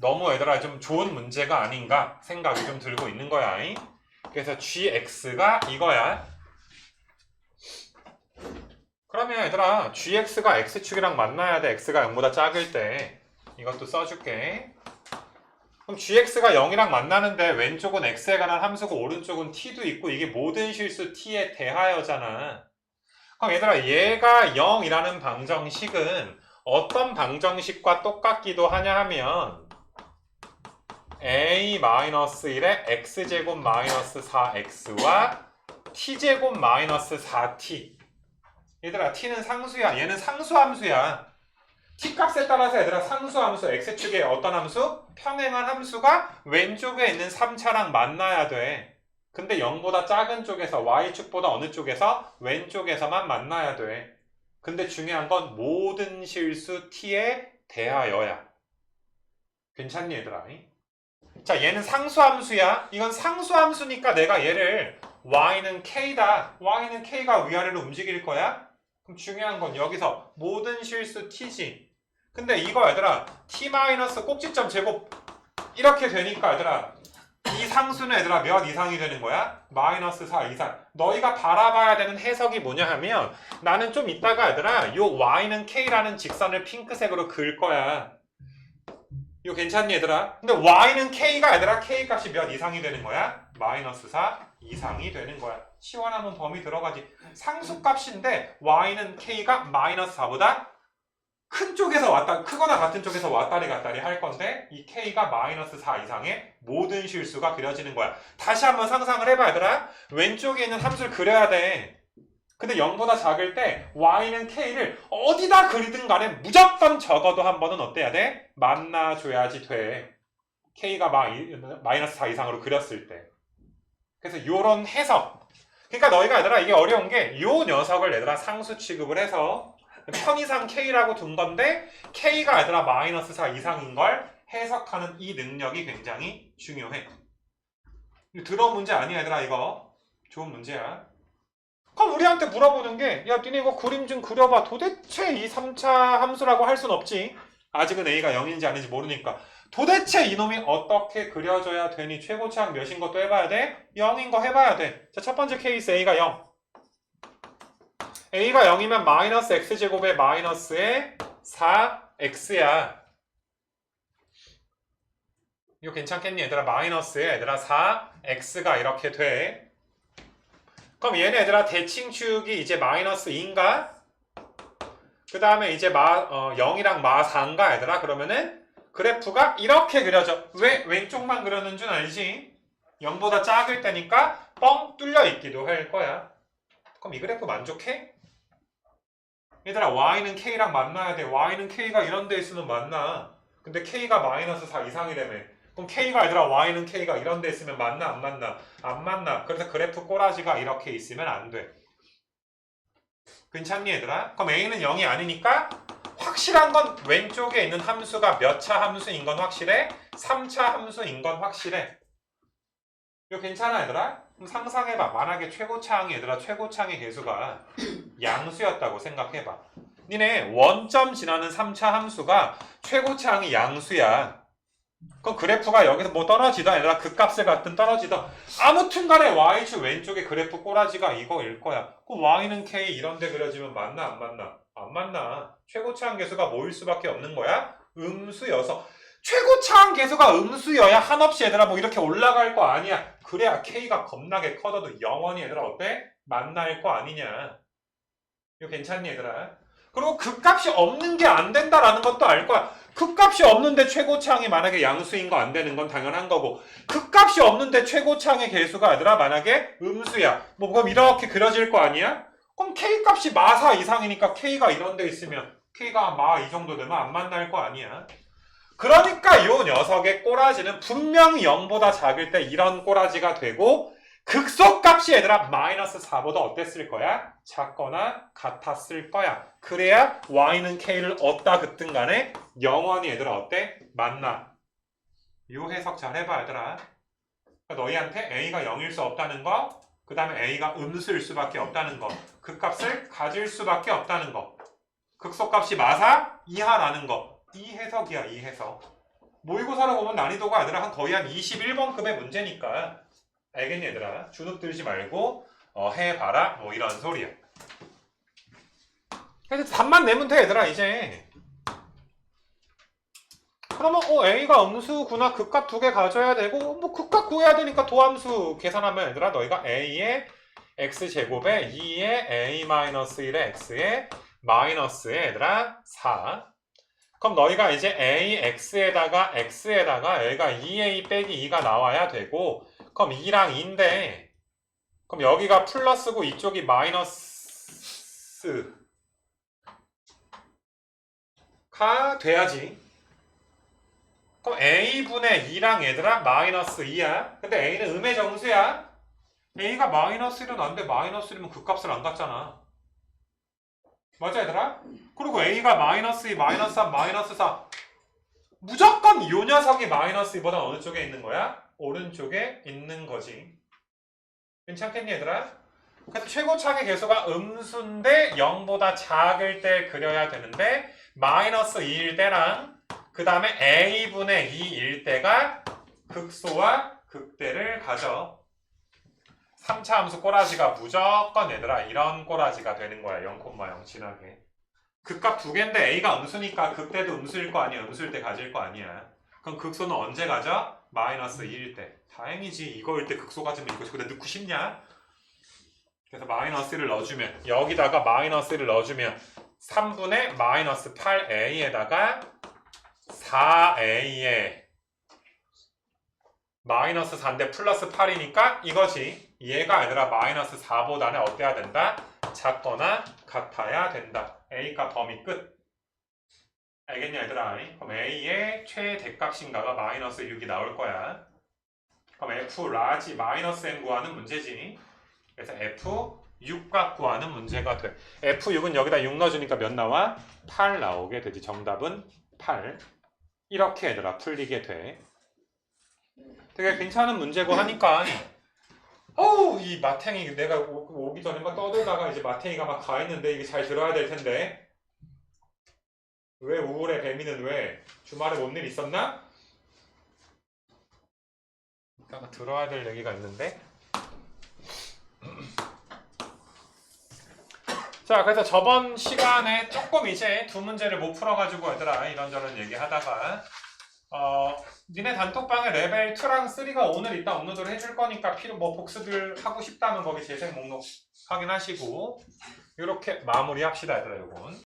너무 얘들아 좀 좋은 문제가 아닌가 생각이 좀 들고 있는 거야. 그래서 gx가 이거야. 그러면 얘들아 gx가 x축이랑 만나야 돼. x가 0보다 작을 때. 이것도 써줄게. 그럼 gx가 0이랑 만나는데 왼쪽은 x에 관한 함수고 오른쪽은 t도 있고 이게 모든 실수 t에 대하여잖아. 그럼 얘들아 얘가 0이라는 방정식은 어떤 방정식과 똑같기도 하냐 하면 a-1의 x제곱 마이너스 4x와 t제곱 마이너스 4t. 얘들아 t는 상수야. 얘는 상수함수야. t값에 따라서 얘들아 상수함수 x축의 어떤 함수? 평행한 함수가 왼쪽에 있는 3차랑 만나야 돼. 근데 0보다 작은 쪽에서 y축보다 어느 쪽에서? 왼쪽에서만 만나야 돼. 근데 중요한 건 모든 실수 t에 대하여야. 괜찮니 얘들아? 자 얘는 상수함수야. 이건 상수함수니까 내가 얘를 y는 k다. y는 k가 위아래로 움직일 거야. 그럼 중요한 건 여기서 모든 실수 t지. 근데 이거 얘들아 t 마이너스 꼭지점 제곱 이렇게 되니까 얘들아 이 상수는 얘들아 몇 이상이 되는 거야? 마이너스 4 이상. 너희가 바라봐야 되는 해석이 뭐냐 하면 나는 좀 이따가 얘들아 요 y는 k라는 직선을 핑크색으로 그을 거야. 이거 괜찮니 얘들아? 근데 y는 k가 얘들아 k 값이 몇 이상이 되는 거야? 마이너스 4 이상이 되는 거야. 치환하면 범위 들어가지. 상수값인데 y는 k가 마이너스 4보다 큰 쪽에서 왔다, 크거나 같은 쪽에서 왔다리 갔다리 할 건데 이 k가 마이너스 4 이상의 모든 실수가 그려지는 거야. 다시 한번 상상을 해봐 얘들아. 왼쪽에 있는 함수를 그려야 돼. 근데 0보다 작을 때 y는 k를 어디다 그리든 간에 무조건 적어도 한 번은 어때야 돼? 만나줘야지 돼. k가 마이너스 4 이상으로 그렸을 때. 그래서 요런 해석. 그러니까 너희가 얘들아 이게 어려운 게 요 녀석을 얘들아 상수 취급을 해서 편의상 k라고 둔 건데 k가 얘들아 마이너스 4 이상인 걸 해석하는 이 능력이 굉장히 중요해. 들어온 문제 아니야 얘들아 이거. 좋은 문제야. 그럼 우리한테 물어보는 게 야 니네 이거 그림 좀 그려봐. 도대체 이 3차 함수라고 할 순 없지. 아직은 a가 0인지 아닌지 모르니까. 도대체 이놈이 어떻게 그려져야 되니? 최고차항 몇인 것도 해봐야 돼? 0인 거 해봐야 돼. 자, 첫 번째 케이스 a가 0. a가 0이면 마이너스 x제곱에 마이너스에 4x야. 이거 괜찮겠니 얘들아? 마이너스에 얘들아 4x가 이렇게 돼. 그럼 얘네 얘들아 대칭축이 이제 마이너스 2인가? 그 다음에 이제 0이랑 마 4인가 얘들아? 그러면은 그래프가 이렇게 그려져. 왜? 왼쪽만 그려는 줄 알지? 0보다 작을 때니까 뻥 뚫려 있기도 할 거야. 그럼 이 그래프 만족해? 얘들아 y는 k랑 만나야 돼. y는 k가 이런 데 있으면 만나. 근데 k가 마이너스 4 이상이라며. 그럼 k가 얘들아 y는 k가 이런 데 있으면 만나 안 만나? 안 만나. 그래서 그래프 꼬라지가 이렇게 있으면 안 돼. 괜찮니 얘들아? 그럼 a는 0이 아니니까 확실한 건 왼쪽에 있는 함수가 몇 차 함수인 건 확실해? 3차 함수인 건 확실해. 이거 괜찮아 얘들아? 그럼 상상해봐. 만약에 최고차항이 얘들아 최고차항의 개수가 양수였다고 생각해봐. 니네 원점 지나는 3차 함수가 최고차항이 양수야. 그럼 그래프가 여기서 뭐 떨어지다 얘들아 극값을 갖든 떨어지다 아무튼 간에 y축 왼쪽에 그래프 꼬라지가 이거일 거야. 그럼 y는 k 이런데 그려지면 맞나 안 맞나? 안 맞나. 최고차항 개수가 뭐일 수밖에 없는 거야? 음수여서. 최고차항 개수가 음수여야 한없이 얘들아 뭐 이렇게 올라갈 거 아니야. 그래야 k가 겁나게 커져도 영원히 얘들아 어때? 만날 거 아니냐. 이거 괜찮니 얘들아? 그리고 극값이 없는 게 안 된다라는 것도 알 거야. 극값이 없는데 최고차항이 만약에 양수인 거 안 되는 건 당연한 거고 극값이 없는데 최고차항의 개수가 얘들아 만약에 음수야. 뭐 그럼 이렇게 그려질 거 아니야? 그럼 k값이 마4 이상이니까 k가 이런 데 있으면 k가 마 이 정도 되면 안 만날 거 아니야. 그러니까 요 녀석의 꼬라지는 분명히 0보다 작을 때 이런 꼬라지가 되고 극소값이 얘들아 마이너스 4보다 어땠을 거야? 작거나 같았을 거야. 그래야 y는 k를 얻다 긋든 간에 영원히 얘들아 어때? 만나. 요 해석 잘 해봐 얘들아. 그러니까 너희한테 a가 0일 수 없다는 거, 그 다음에 a가 음수일 수밖에 없다는 거, 극값을 가질 수밖에 없다는 거, 극소값이 마사 이하라는 거. 이 해석이야 이 해석. 모의고사로 보면 난이도가 얘들아 거의 한 21번급의 문제니까 알겠니 얘들아? 주눅 들지 말고 해봐라 뭐 이런 소리야. 그래서 답만 내면 돼 얘들아 이제. 그러면 a가 음수구나 극값 2개 가져야 되고 뭐 극값 구해야 되니까 도함수 계산하면 얘들아 너희가 a의 x제곱에 2의 a-1의 x에 마이너스에 얘들아 4. 그럼 너희가 이제 ax에다가 여기가 2a 빼기 2가 나와야 되고 그럼 2랑 2인데 그럼 여기가 플러스고 이쪽이 마이너스가 돼야지. 그럼 a분의 2랑 얘들아 마이너스 2야. 근데 a는 음의 정수야. a가 마이너스 1은 안 돼. 마이너스 1이면 극값을 안 갖잖아. 맞아 얘들아? 그리고 a가 마이너스 2, 마이너스 3, 마이너스 4 무조건 요 녀석이 마이너스 2보다 어느 쪽에 있는 거야? 오른쪽에 있는 거지. 괜찮겠니 얘들아? 그래서 최고차항의 개수가 음수인데 0보다 작을 때 그려야 되는데 마이너스 2일 때랑 그 다음에 a분의 2일 때가 극소와 극대를 가져. 3차 함수 꼬라지가 무조건 얘들아 이런 꼬라지가 되는 거야. 0,0 지나게. 극값 2개인데 a가 음수니까 극대도 음수일 거 아니야. 음수일 때 가질 거 아니야. 그럼 극소는 언제 가져? 마이너스 2일 때. 다행이지. 이거일 때 극소 가지면 이거 저기다 넣고 싶냐? 그래서 마이너스를 넣어주면 여기다가 마이너스를 넣어주면 3분의 마이너스 8a에다가 4a에 마이너스 4인데 플러스 8이니까 이거지. 얘가 얘들아 마이너스 4보다는 어때야 된다? 작거나 같아야 된다. a가 범위 끝. 알겠냐 얘들아? 그럼 a의 최대값인가가 마이너스 6이 나올 거야. 그럼 f 라지 마이너스 m 구하는 문제지. 그래서 f6값 구하는 문제가 돼. f6은 여기다 6 넣어주니까 몇 나와? 8 나오게 되지. 정답은 8. 이렇게 얘들아 풀리게 돼. 되게 괜찮은 문제고 하니까 어우 이 마탱이 내가 오기 전에 막 떠들다가 이제 마탱이가 막 가 있는데 이게 잘 들어야 될 텐데 왜 우울해 뱀이는 왜? 주말에 뭔 일 있었나? 아마 들어야 될 얘기가 있는데 자 그래서 저번 시간에 조금 이제 두 문제를 못 풀어가지고 얘들아 이런저런 얘기하다가 니네 단톡방에 레벨 2랑 3가 오늘 이따 업로드를 해줄 거니까 뭐 복습을 하고 싶다면 거기 재생 목록 확인하시고 이렇게 마무리 합시다 얘들아 요건